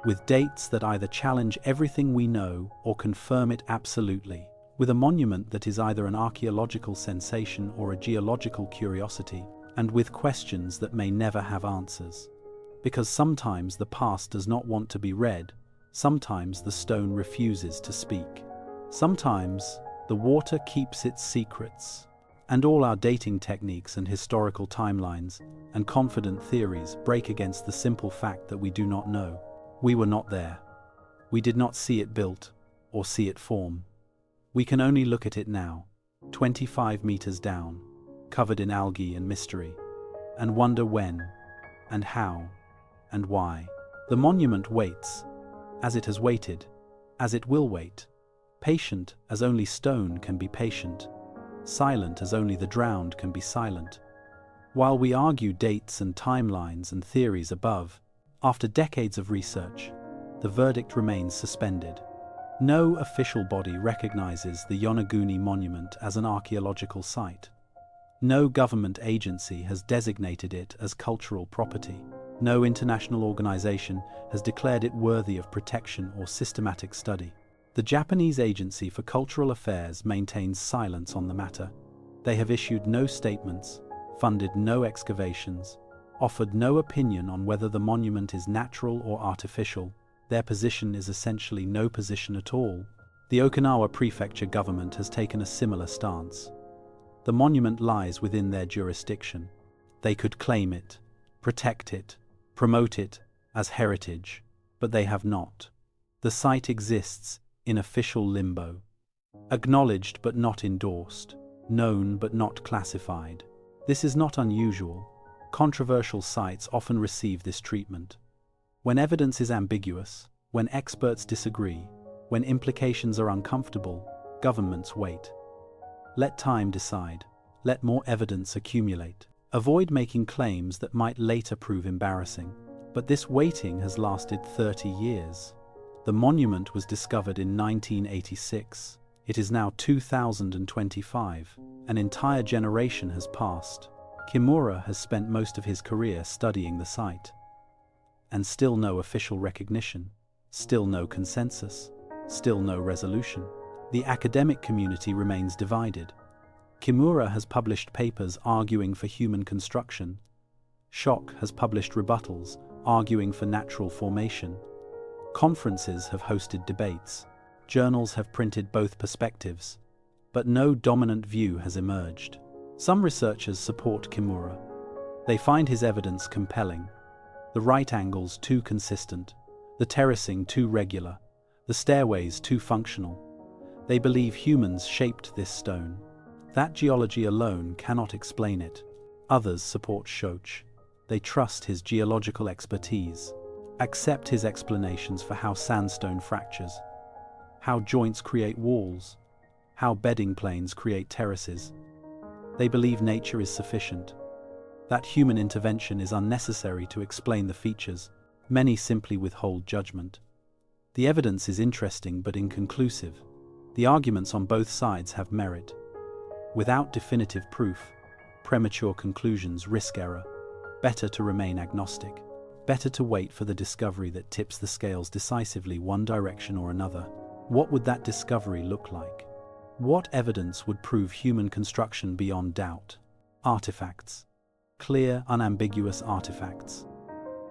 with dates that either challenge everything we know or confirm it absolutely, with a monument that is either an archaeological sensation or a geological curiosity, and with questions that may never have answers. Because sometimes the past does not want to be read, sometimes the stone refuses to speak. Sometimes the water keeps its secrets, and all our dating techniques and historical timelines and confident theories break against the simple fact that we do not know. We were not there. We did not see it built or see it form. We can only look at it now, 25 meters down, covered in algae and mystery, and wonder when, and how, and why. The monument waits, as it has waited, as it will wait, patient as only stone can be patient, silent as only the drowned can be silent. While we argue dates and timelines and theories above, after decades of research, the verdict remains suspended. No official body recognizes the Yonaguni monument as an archaeological site. No government agency has designated it as cultural property. No international organization has declared it worthy of protection or systematic study. The Japanese Agency for Cultural Affairs maintains silence on the matter. They have issued no statements, funded no excavations, offered no opinion on whether the monument is natural or artificial. Their position is essentially no position at all. The Okinawa Prefecture government has taken a similar stance. The monument lies within their jurisdiction. They could claim it, protect it, promote it as heritage, but they have not. The site exists in official limbo, acknowledged but not endorsed, known but not classified. This is not unusual. Controversial sites often receive this treatment. When evidence is ambiguous, when experts disagree, when implications are uncomfortable, governments wait. Let time decide. Let more evidence accumulate. Avoid making claims that might later prove embarrassing. But this waiting has lasted 30 years. The monument was discovered in 1986. It is now 2025. An entire generation has passed. Kimura has spent most of his career studying the site. And still no official recognition, still no consensus, still no resolution. The academic community remains divided. Kimura has published papers arguing for human construction. Shock has published rebuttals arguing for natural formation. Conferences have hosted debates. Journals have printed both perspectives. But no dominant view has emerged. Some researchers support Kimura. They find his evidence compelling. The right angles too consistent, the terracing too regular, the stairways too functional. They believe humans shaped this stone. That geology alone cannot explain it. Others support Shoch. They trust his geological expertise, accept his explanations for how sandstone fractures, how joints create walls, how bedding planes create terraces. They believe nature is sufficient, that human intervention is unnecessary to explain the features. Many simply withhold judgment. The evidence is interesting but inconclusive. The arguments on both sides have merit. Without definitive proof, premature conclusions risk error. Better to remain agnostic. Better to wait for the discovery that tips the scales decisively one direction or another. What would that discovery look like? What evidence would prove human construction beyond doubt? Artifacts. Clear, unambiguous artifacts.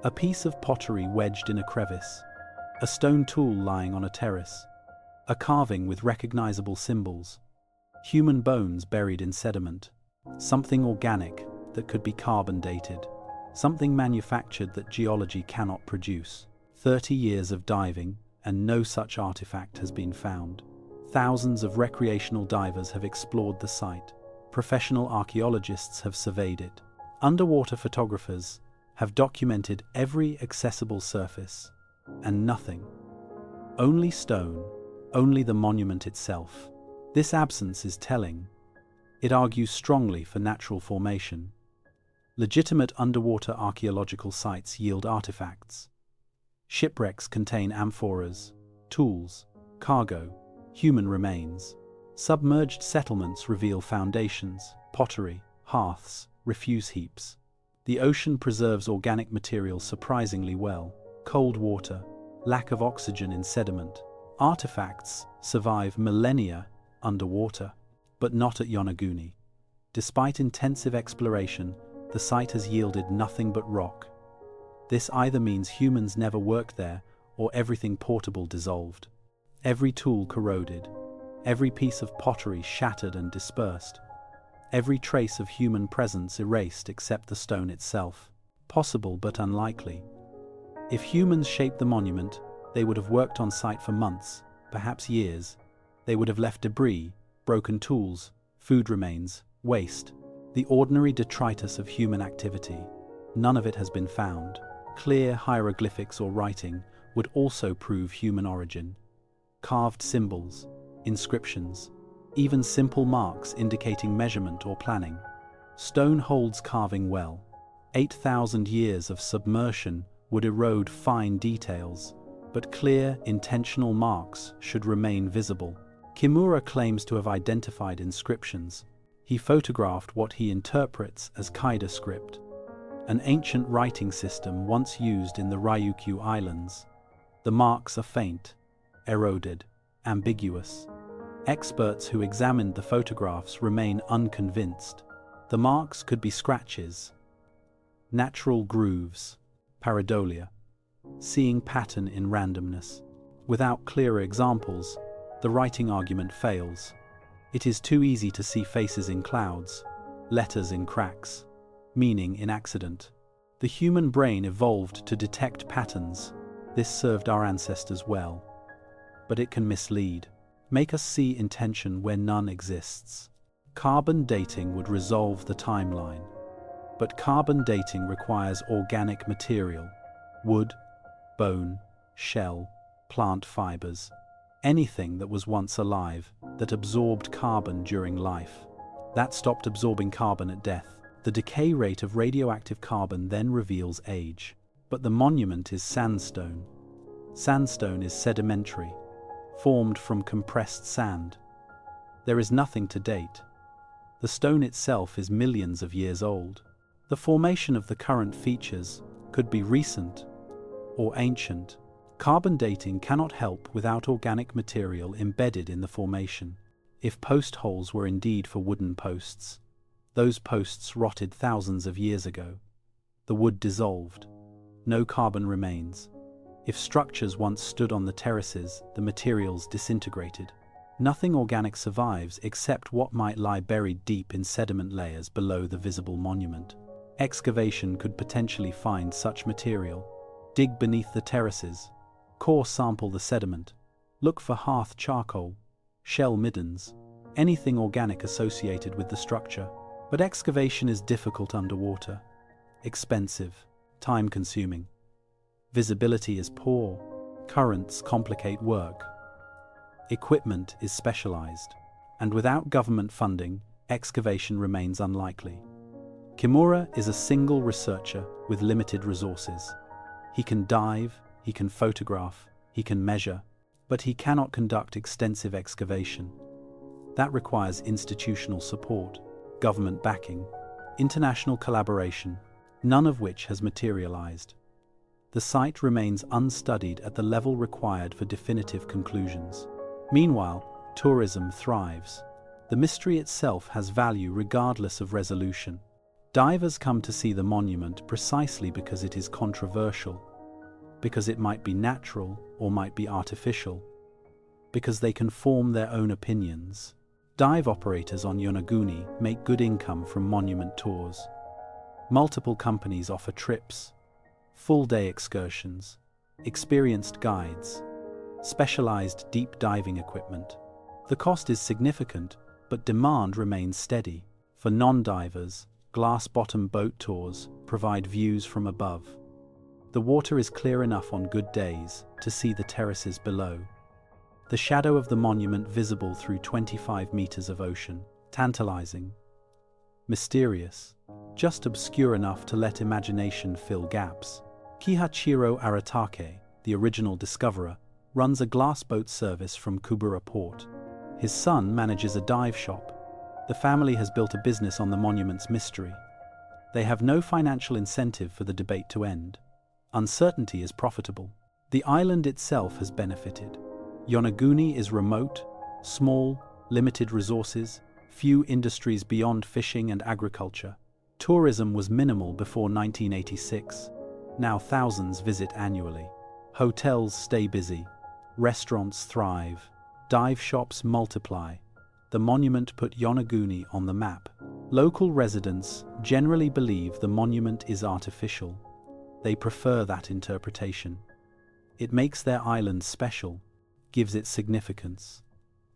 A piece of pottery wedged in a crevice. A stone tool lying on a terrace. A carving with recognizable symbols. Human bones buried in sediment. Something organic that could be carbon dated. Something manufactured that geology cannot produce. 30 years of diving and no such artifact has been found. Thousands of recreational divers have explored the site. Professional archaeologists have surveyed it. Underwater photographers have documented every accessible surface, and nothing. Only stone, only the monument itself. This absence is telling. It argues strongly for natural formation. Legitimate underwater archaeological sites yield artifacts. Shipwrecks contain amphoras, tools, cargo, human remains. Submerged settlements reveal foundations, pottery, hearths, refuse heaps. The ocean preserves organic material surprisingly well. Cold water, lack of oxygen in sediment. Artifacts survive millennia underwater, but not at Yonaguni. Despite intensive exploration, the site has yielded nothing but rock. This either means humans never worked there, or everything portable dissolved. Every tool corroded, every piece of pottery shattered and dispersed, every trace of human presence erased except the stone itself. Possible but unlikely. If humans shaped the monument, They would have worked on site for months, perhaps years. They would have left debris, broken tools, food remains, waste, the ordinary detritus of human activity. None of it has been found. Clear hieroglyphics or writing would also prove human origin. Carved symbols, inscriptions, even simple marks indicating measurement or planning. Stone holds carving well. 8,000 years of submersion would erode fine details, but clear, intentional marks should remain visible. Kimura claims to have identified inscriptions. He photographed what he interprets as Kaida script, an ancient writing system once used in the Ryukyu Islands. The marks are faint, eroded, ambiguous. Experts who examined the photographs remain unconvinced. The marks could be scratches, natural grooves, pareidolia, seeing pattern in randomness. Without clearer examples, the writing argument fails. It is too easy to see faces in clouds, letters in cracks, meaning in accident. The human brain evolved to detect patterns. This served our ancestors well. But it can mislead, make us see intention where none exists. Carbon dating would resolve the timeline. But carbon dating requires organic material: wood, bone, shell, plant fibers, anything that was once alive, that absorbed carbon during life. That stopped absorbing carbon at death. The decay rate of radioactive carbon then reveals age. But the monument is sandstone. Sandstone is sedimentary, formed from compressed sand. There is nothing to date. The stone itself is millions of years old. The formation of the current features could be recent or ancient. Carbon dating cannot help without organic material embedded in the formation. If post holes were indeed for wooden posts, those posts rotted thousands of years ago. The wood dissolved. No carbon remains. If structures once stood on the terraces, the materials disintegrated. Nothing organic survives except what might lie buried deep in sediment layers below the visible monument. Excavation could potentially find such material. Dig beneath the terraces. Core sample the sediment. Look for hearth charcoal, shell middens, anything organic associated with the structure. But excavation is difficult underwater, expensive, time-consuming. Visibility is poor. Currents complicate work. Equipment is specialized, and without government funding, excavation remains unlikely. Kimura is a single researcher with limited resources. He can dive, he can photograph, he can measure, but he cannot conduct extensive excavation. That requires institutional support, government backing, international collaboration, none of which has materialized. The site remains unstudied at the level required for definitive conclusions. Meanwhile, tourism thrives. The mystery itself has value regardless of resolution. Divers come to see the monument precisely because it is controversial, because it might be natural or might be artificial, because they can form their own opinions. Dive operators on Yonaguni make good income from monument tours. Multiple companies offer trips, full-day excursions, experienced guides, specialized deep diving equipment. The cost is significant, but demand remains steady. For non-divers, glass-bottom boat tours provide views from above. The water is clear enough on good days to see the terraces below. The shadow of the monument visible through 25 meters of ocean, tantalizing, mysterious, just obscure enough to let imagination fill gaps. Kihachiro Aratake, the original discoverer, runs a glassboat service from Kubura port. His son manages a dive shop. The family has built a business on the monument's mystery. They have no financial incentive for the debate to end. Uncertainty is profitable. The island itself has benefited. Yonaguni is remote, small, limited resources, few industries beyond fishing and agriculture. Tourism was minimal before 1986. Now thousands visit annually. Hotels stay busy. Restaurants thrive. Dive shops multiply. The monument put Yonaguni on the map. Local residents generally believe the monument is artificial. They prefer that interpretation. It makes their island special, gives it significance.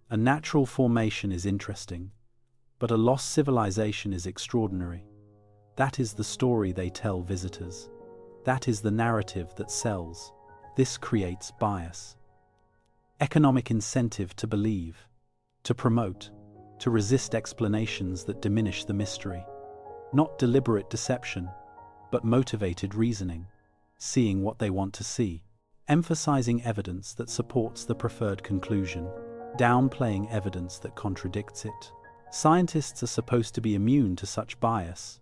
A natural formation is interesting, but a lost civilization is extraordinary. That is the story they tell visitors. That is the narrative that sells. This creates bias. Economic incentive to believe, to promote, to resist explanations that diminish the mystery. Not deliberate deception, but motivated reasoning, seeing what they want to see, emphasizing evidence that supports the preferred conclusion, downplaying evidence that contradicts it. Scientists are supposed to be immune to such bias.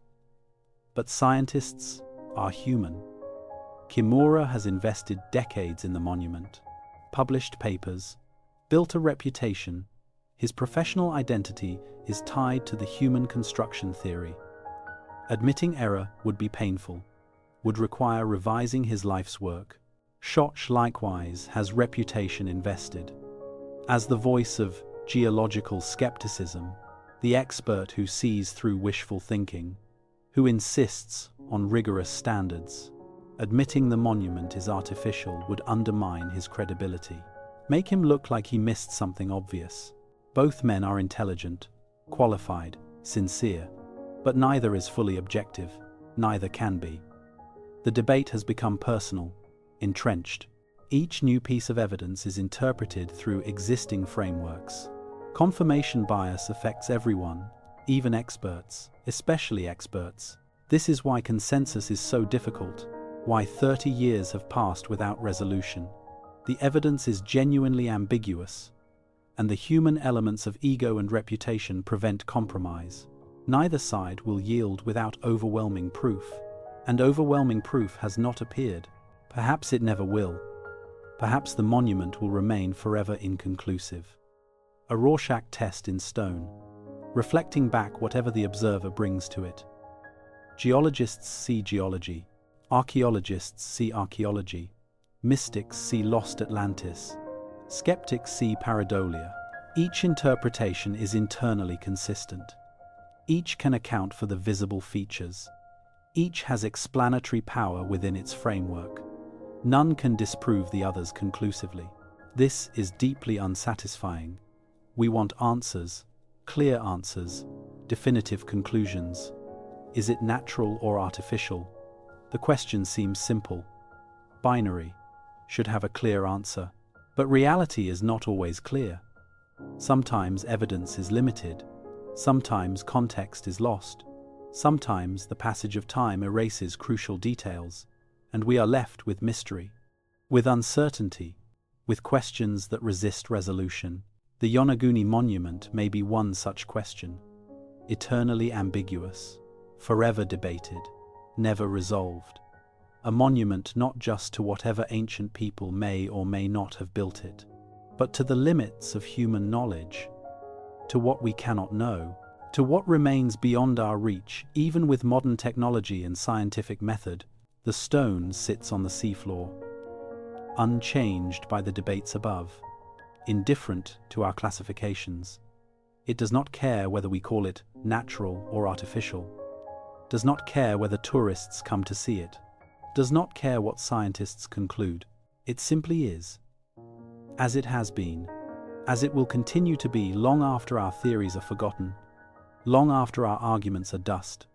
But scientists are human. Kimura has invested decades in the monument, published papers, built a reputation. His professional identity is tied to the human construction theory. Admitting error would be painful, would require revising his life's work. Schoch likewise has reputation invested. As the voice of geological skepticism, the expert who sees through wishful thinking, who insists on rigorous standards, admitting the monument is artificial would undermine his credibility, make him look like he missed something obvious. Both men are intelligent, qualified, sincere, but neither is fully objective, neither can be. The debate has become personal, entrenched. Each new piece of evidence is interpreted through existing frameworks. Confirmation bias affects everyone, even experts, especially experts. This is why consensus is so difficult, why 30 years have passed without resolution. The evidence is genuinely ambiguous, and the human elements of ego and reputation prevent compromise. Neither side will yield without overwhelming proof, and overwhelming proof has not appeared. Perhaps it never will. Perhaps the monument will remain forever inconclusive. A Rorschach test in stone, reflecting back whatever the observer brings to it. Geologists see geology, archaeologists see archaeology, mystics see lost Atlantis, skeptics see pareidolia. Each interpretation is internally consistent. Each can account for the visible features. Each has explanatory power within its framework. None can disprove the others conclusively. This is deeply unsatisfying. We want answers, clear answers, definitive conclusions. Is it natural or artificial? The question seems simple. Binary. Should have a clear answer. But reality is not always clear. Sometimes evidence is limited. Sometimes context is lost. Sometimes the passage of time erases crucial details, and we are left with mystery, with uncertainty, with questions that resist resolution. The Yonaguni monument may be one such question, eternally ambiguous, forever debated, never resolved. A monument not just to whatever ancient people may or may not have built it, but to the limits of human knowledge, to what we cannot know, to what remains beyond our reach. Even with modern technology and scientific method, the stone sits on the seafloor, unchanged by the debates above, indifferent to our classifications. It does not care whether we call it natural or artificial, does not care whether tourists come to see it, does not care what scientists conclude. It simply is, as it has been, as it will continue to be long after our theories are forgotten, long after our arguments are dust,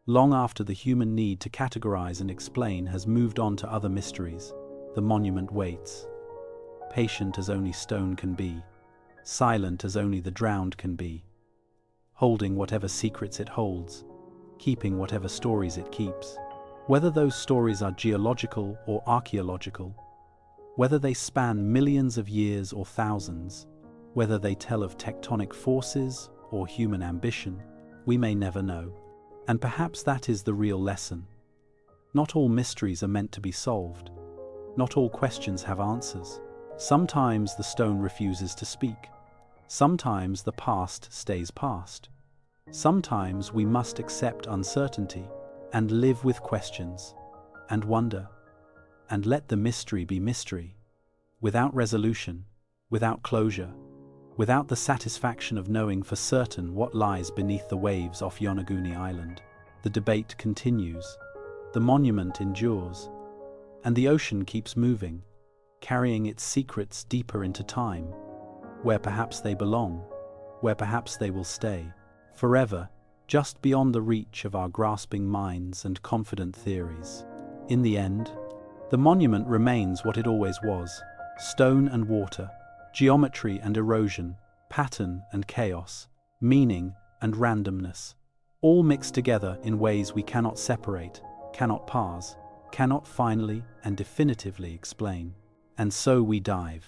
long after the human need to categorize and explain has moved on to other mysteries. The monument waits, patient as only stone can be, silent as only the drowned can be, holding whatever secrets it holds, keeping whatever stories it keeps. Whether those stories are geological or archaeological, whether they span millions of years or thousands, whether they tell of tectonic forces or human ambition, we may never know. And perhaps that is the real lesson. Not all mysteries are meant to be solved. Not all questions have answers. Sometimes the stone refuses to speak. Sometimes the past stays past. Sometimes we must accept uncertainty and live with questions and wonder and let the mystery be mystery, without resolution, without closure, without the satisfaction of knowing for certain what lies beneath the waves off Yonaguni Island. The debate continues, the monument endures, and the ocean keeps moving, carrying its secrets deeper into time, where perhaps they belong, where perhaps they will stay, forever, just beyond the reach of our grasping minds and confident theories. In the end, the monument remains what it always was: stone and water, geometry and erosion, pattern and chaos, meaning and randomness, all mixed together in ways we cannot separate, cannot parse, cannot finally and definitively explain. And so we dive,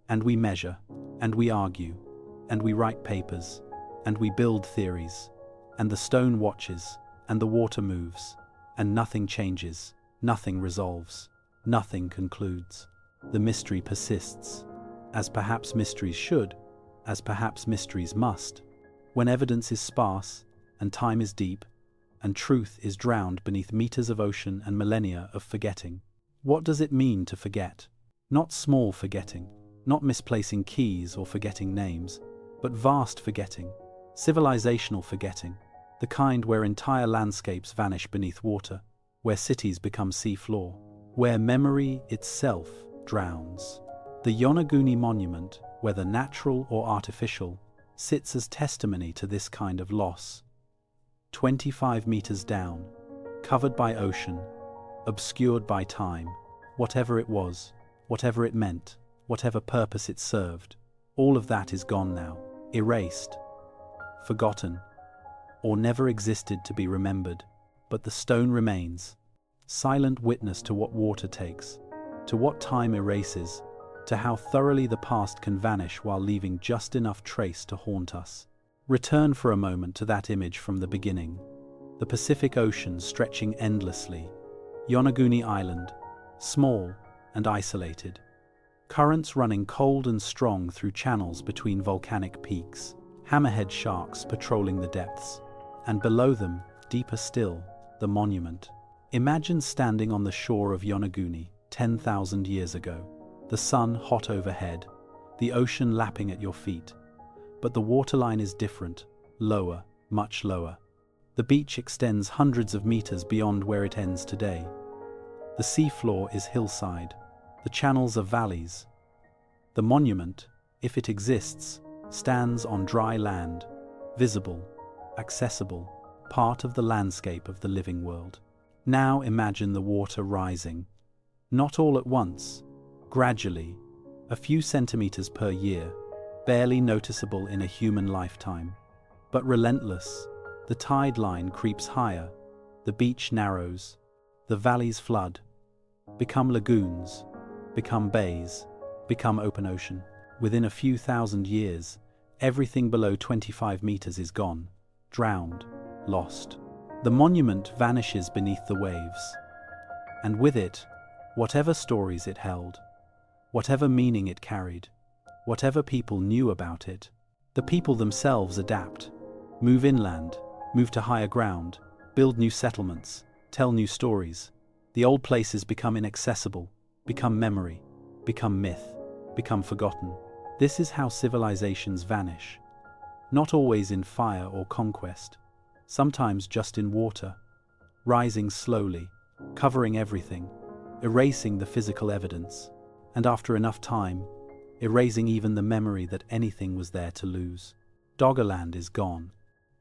and we measure, and we argue, and we write papers, and we build theories, and the stone watches, and the water moves, and nothing changes, nothing resolves, nothing concludes. The mystery persists, as perhaps mysteries should, as perhaps mysteries must, when evidence is sparse, and time is deep, and truth is drowned beneath meters of ocean and millennia of forgetting. What does it mean to forget? Not small forgetting, not misplacing keys or forgetting names, but vast forgetting, civilizational forgetting, the kind where entire landscapes vanish beneath water, where cities become seafloor, where memory itself drowns. The Yonaguni monument, whether natural or artificial, sits as testimony to this kind of loss. 25 meters down, covered by ocean, obscured by time, whatever it was, whatever it meant, whatever purpose it served, all of that is gone now, erased, forgotten, or never existed to be remembered, but the stone remains, silent witness to what water takes, to what time erases, to how thoroughly the past can vanish while leaving just enough trace to haunt us. Return for a moment to that image from the beginning, the Pacific Ocean stretching endlessly, Yonaguni Island, small and isolated, currents running cold and strong through channels between volcanic peaks, hammerhead sharks patrolling the depths, and below them, deeper still, the monument. Imagine standing on the shore of Yonaguni 10,000 years ago, the sun hot overhead, the ocean lapping at your feet. But the waterline is different, lower, much lower. The beach extends hundreds of meters beyond where it ends today. The seafloor is hillside, the channels are valleys. The monument, if it exists, stands on dry land, visible, accessible, part of the landscape of the living world. Now imagine the water rising, not all at once, gradually, a few centimeters per year, barely noticeable in a human lifetime, but relentless. The tide line creeps higher, the beach narrows, the valleys flood, become lagoons, become bays, become open ocean. Within a few thousand years, everything below 25 meters is gone, drowned, lost. The monument vanishes beneath the waves, and with it, whatever stories it held, whatever meaning it carried, whatever people knew about it. The people themselves adapt, move inland, move to higher ground, build new settlements, tell new stories. The old places become inaccessible, become memory, become myth, become forgotten. This is how civilizations vanish. Not always in fire or conquest, sometimes just in water, rising slowly, covering everything, erasing the physical evidence, and after enough time, erasing even the memory that anything was there to lose. Doggerland is gone.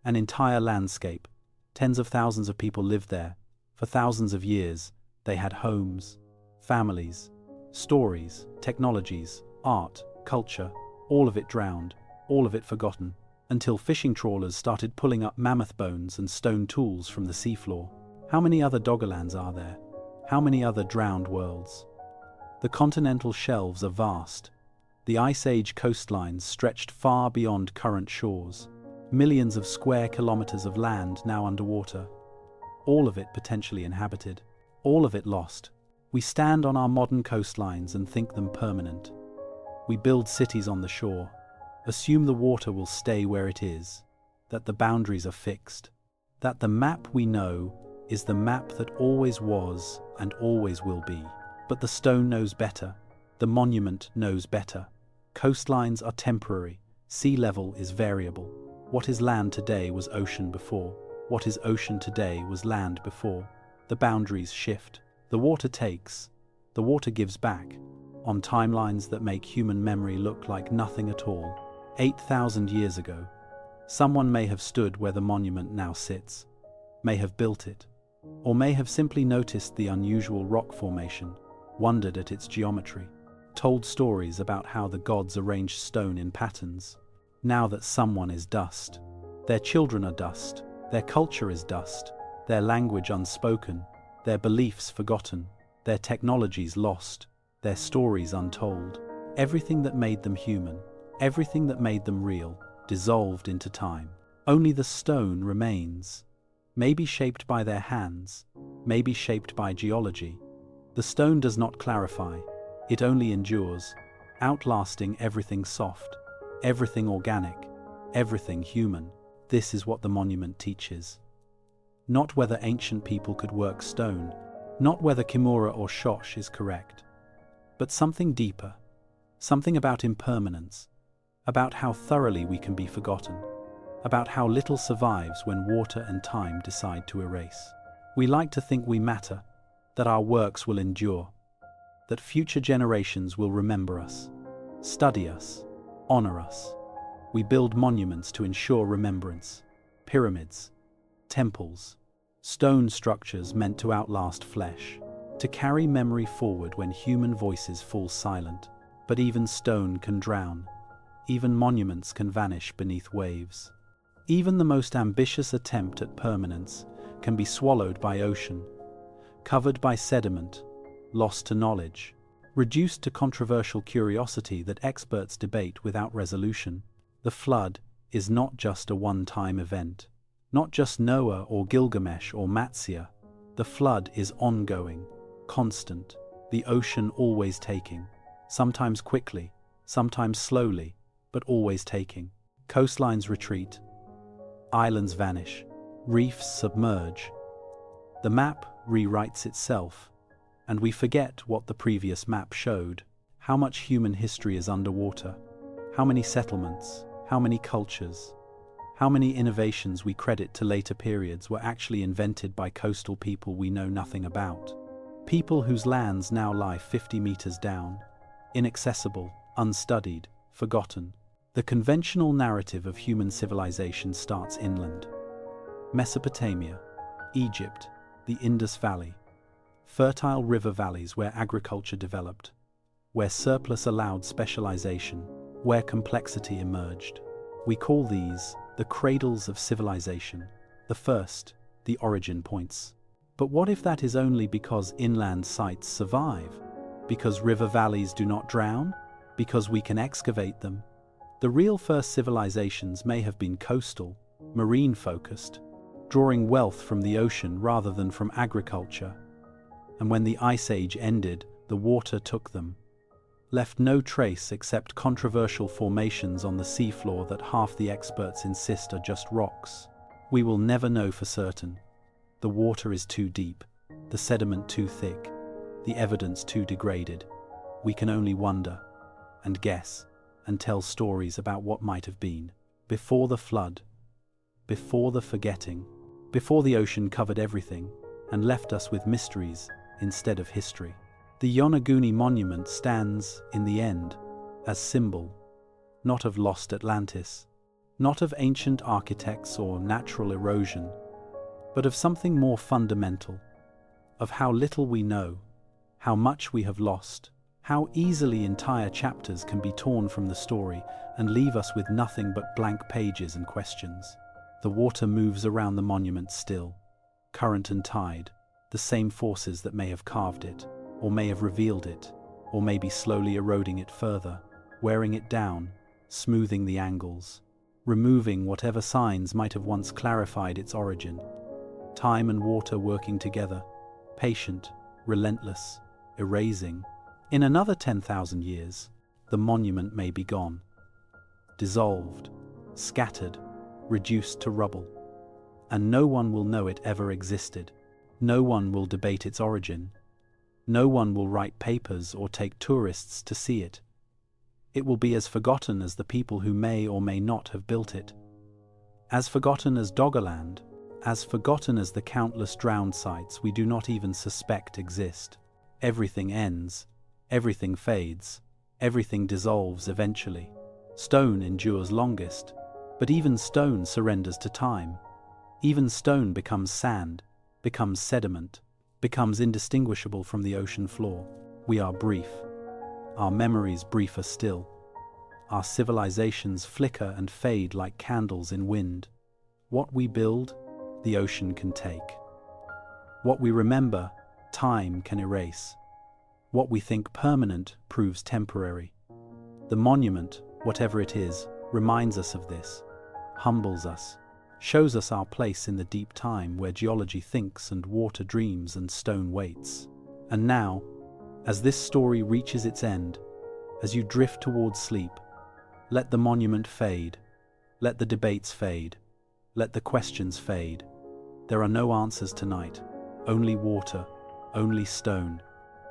An entire landscape. Tens of thousands of people lived there. For thousands of years, they had homes, families, stories, technologies, art, culture, all of it drowned, all of it forgotten, until fishing trawlers started pulling up mammoth bones and stone tools from the seafloor. How many other Doggerlands are there? How many other drowned worlds? The continental shelves are vast. The Ice Age coastlines stretched far beyond current shores. Millions of square kilometers of land now underwater. All of it potentially inhabited. All of it lost. We stand on our modern coastlines and think them permanent. We build cities on the shore, assume the water will stay where it is, that the boundaries are fixed, that the map we know is the map that always was and always will be. But the stone knows better. The monument knows better. Coastlines are temporary. Sea level is variable. What is land today was ocean before. What is ocean today was land before. The boundaries shift. The water takes. The water gives back. on timelines that make human memory look like nothing at all. 8,000 years ago, someone may have stood where the monument now sits, may have built it, or may have simply noticed the unusual rock formation, wondered at its geometry, told stories about how the gods arranged stone in patterns. Now that someone is dust, their children are dust, their culture is dust, their language unspoken, their beliefs forgotten, their technologies lost, their stories untold. Everything that made them human, everything that made them real, dissolved into time. Only the stone remains, maybe shaped by their hands, maybe shaped by geology. The stone does not clarify, it only endures, outlasting everything soft, everything organic, everything human. This is what the monument teaches. Not whether ancient people could work stone, not whether Kimura or Shosh is correct, but something deeper, something about impermanence, about how thoroughly we can be forgotten, about how little survives when water and time decide to erase. We like to think we matter, that our works will endure, that future generations will remember us, study us, honor us. We build monuments to ensure remembrance, pyramids, temples, stone structures meant to outlast flesh, to carry memory forward when human voices fall silent. But even stone can drown, even monuments can vanish beneath waves. Even the most ambitious attempt at permanence can be swallowed by ocean, covered by sediment, lost to knowledge, reduced to controversial curiosity that experts debate without resolution. The flood is not just a one-time event, not just Noah or Gilgamesh or Matsya. The flood is ongoing, constant, the ocean always taking, sometimes quickly, sometimes slowly, but always taking. Coastlines retreat, islands vanish, reefs submerge. The map rewrites itself, and we forget what the previous map showed. How much human history is underwater, how many settlements, how many cultures, how many innovations we credit to later periods were actually invented by coastal people we know nothing about. People whose lands now lie 50 meters down, inaccessible, unstudied, forgotten. The conventional narrative of human civilization starts inland. Mesopotamia, Egypt, the Indus Valley, fertile river valleys where agriculture developed, where surplus allowed specialization, where complexity emerged. We call these the cradles of civilization, the first, the origin points. But what if that is only because inland sites survive? Because river valleys do not drown? Because we can excavate them? The real first civilizations may have been coastal, marine-focused, drawing wealth from the ocean rather than from agriculture. And when the Ice Age ended, the water took them, left no trace except controversial formations on the seafloor that half the experts insist are just rocks. We will never know for certain. The water is too deep, the sediment too thick, the evidence too degraded. We can only wonder, and guess, and tell stories about what might have been. Before the flood, before the forgetting, before the ocean covered everything and left us with mysteries instead of history. The Yonaguni monument stands, in the end, as symbol, not of lost Atlantis, not of ancient architects or natural erosion, but of something more fundamental, of how little we know, how much we have lost, how easily entire chapters can be torn from the story and leave us with nothing but blank pages and questions. The water moves around the monument still, current and tide, the same forces that may have carved it, or may have revealed it, or may be slowly eroding it further, wearing it down, smoothing the angles, removing whatever signs might have once clarified its origin. Time and water working together, patient, relentless, erasing. In another 10,000 years, the monument may be gone, dissolved, scattered, reduced to rubble, and no one will know it ever existed. No one will debate its origin. No one will write papers or take tourists to see it. It will be as forgotten as the people who may or may not have built it. As forgotten as Doggerland, as forgotten as the countless drowned sites we do not even suspect exist. Everything ends. Everything fades. Everything dissolves eventually. Stone endures longest, but even stone surrenders to time. Even stone becomes sand, becomes sediment, becomes indistinguishable from the ocean floor. We are brief. Our memories briefer still. Our civilizations flicker and fade like candles in wind. What we build, the ocean can take. What we remember, time can erase. What we think permanent proves temporary. The monument, whatever it is, reminds us of this, humbles us, shows us our place in the deep time where geology thinks and water dreams and stone waits. And now, as this story reaches its end, as you drift towards sleep, let the monument fade, let the debates fade, let the questions fade. There are no answers tonight, only water, only stone,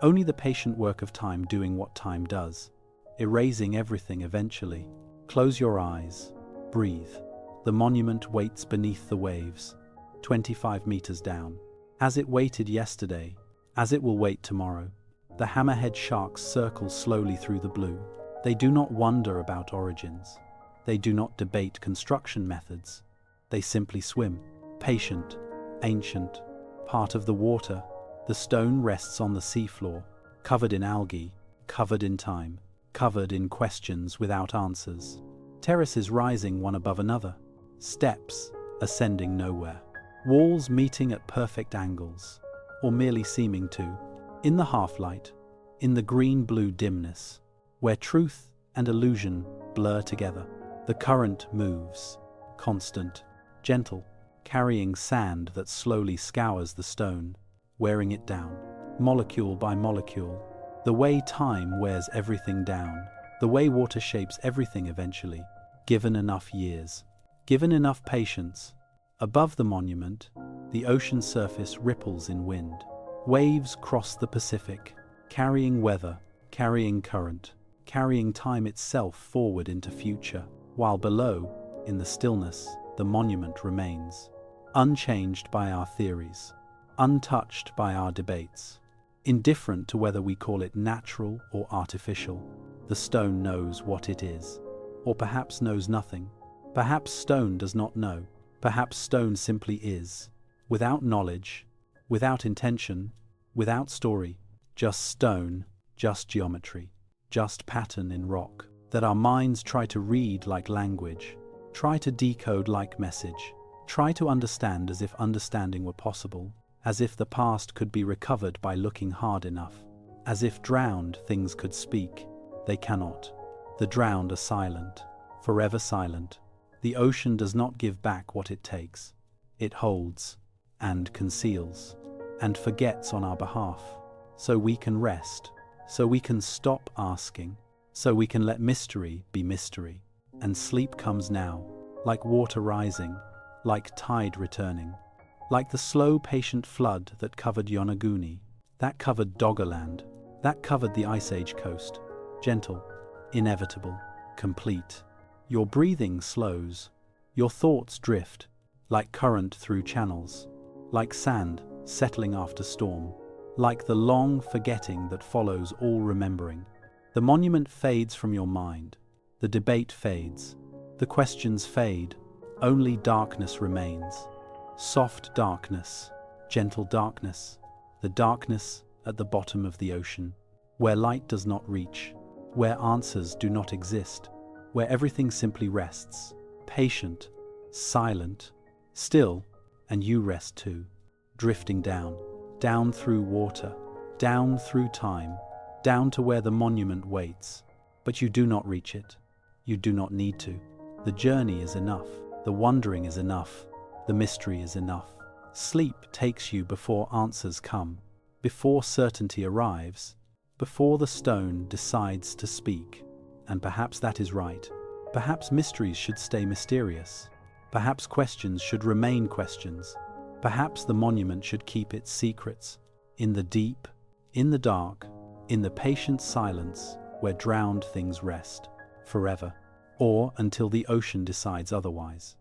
only the patient work of time doing what time does, erasing everything eventually. Close your eyes, breathe. The monument waits beneath the waves, 25 meters down. As it waited yesterday, as it will wait tomorrow, the hammerhead sharks circle slowly through the blue. They do not wonder about origins. They do not debate construction methods. They simply swim, patient, ancient, part of the water. The stone rests on the seafloor, covered in algae, covered in time, covered in questions without answers. Terraces rising one above another, steps ascending nowhere, walls meeting at perfect angles, or merely seeming to. In the half-light, in the green-blue dimness, where truth and illusion blur together, the current moves, constant, gentle, carrying sand that slowly scours the stone, wearing it down, molecule by molecule, the way time wears everything down, the way water shapes everything eventually, given enough years, given enough patience. Above the monument, the ocean surface ripples in wind. Waves cross the Pacific, carrying weather, carrying current, carrying time itself forward into future, while below, in the stillness, the monument remains, unchanged by our theories, untouched by our debates, indifferent to whether we call it natural or artificial. The stone knows what it is, or perhaps knows nothing. Perhaps stone does not know. Perhaps stone simply is, without knowledge, without intention, without story, just stone, just geometry, just pattern in rock, that our minds try to read like language, try to decode like message, try to understand as if understanding were possible, as if the past could be recovered by looking hard enough, as if drowned things could speak. They cannot. The drowned are silent, forever silent. The ocean does not give back what it takes. It holds, and conceals, and forgets on our behalf, so we can rest, so we can stop asking, so we can let mystery be mystery. And sleep comes now, like water rising, like tide returning, like the slow, patient flood that covered Yonaguni, that covered Doggerland, that covered the Ice Age coast. Gentle, inevitable, complete. Your breathing slows, your thoughts drift, like current through channels, like sand settling after storm, like the long forgetting that follows all remembering. The monument fades from your mind, the debate fades, the questions fade, only darkness remains. Soft darkness, gentle darkness, the darkness at the bottom of the ocean, where light does not reach, where answers do not exist, where everything simply rests, patient, silent, still, and you rest too, drifting down, down through water, down through time, down to where the monument waits. But you do not reach it. You do not need to. The journey is enough. The wandering is enough. The mystery is enough. Sleep takes you before answers come, before certainty arrives, before the stone decides to speak. And perhaps that is right. Perhaps mysteries should stay mysterious. Perhaps questions should remain questions. Perhaps the monument should keep its secrets in the deep, in the dark, in the patient silence where drowned things rest, forever, or until the ocean decides otherwise,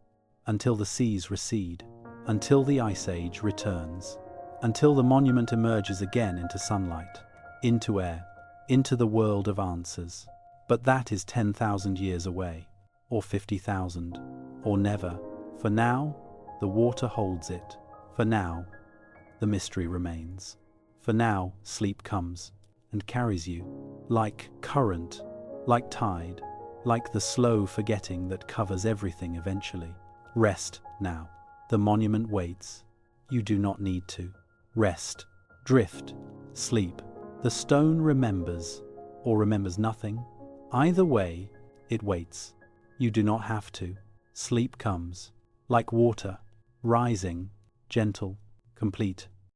until the seas recede, until the Ice Age returns, until the monument emerges again into sunlight, into air, into the world of answers. But that is 10,000 years away, or 50,000, or never. For now, the water holds it. For now, the mystery remains. For now, sleep comes and carries you, like current, like tide, like the slow forgetting that covers everything eventually. Rest now. The monument waits. You do not need to. Rest, drift, sleep. The stone remembers, or remembers nothing. Either way, it waits. You do not have to. Sleep comes, like water, rising, gentle, complete.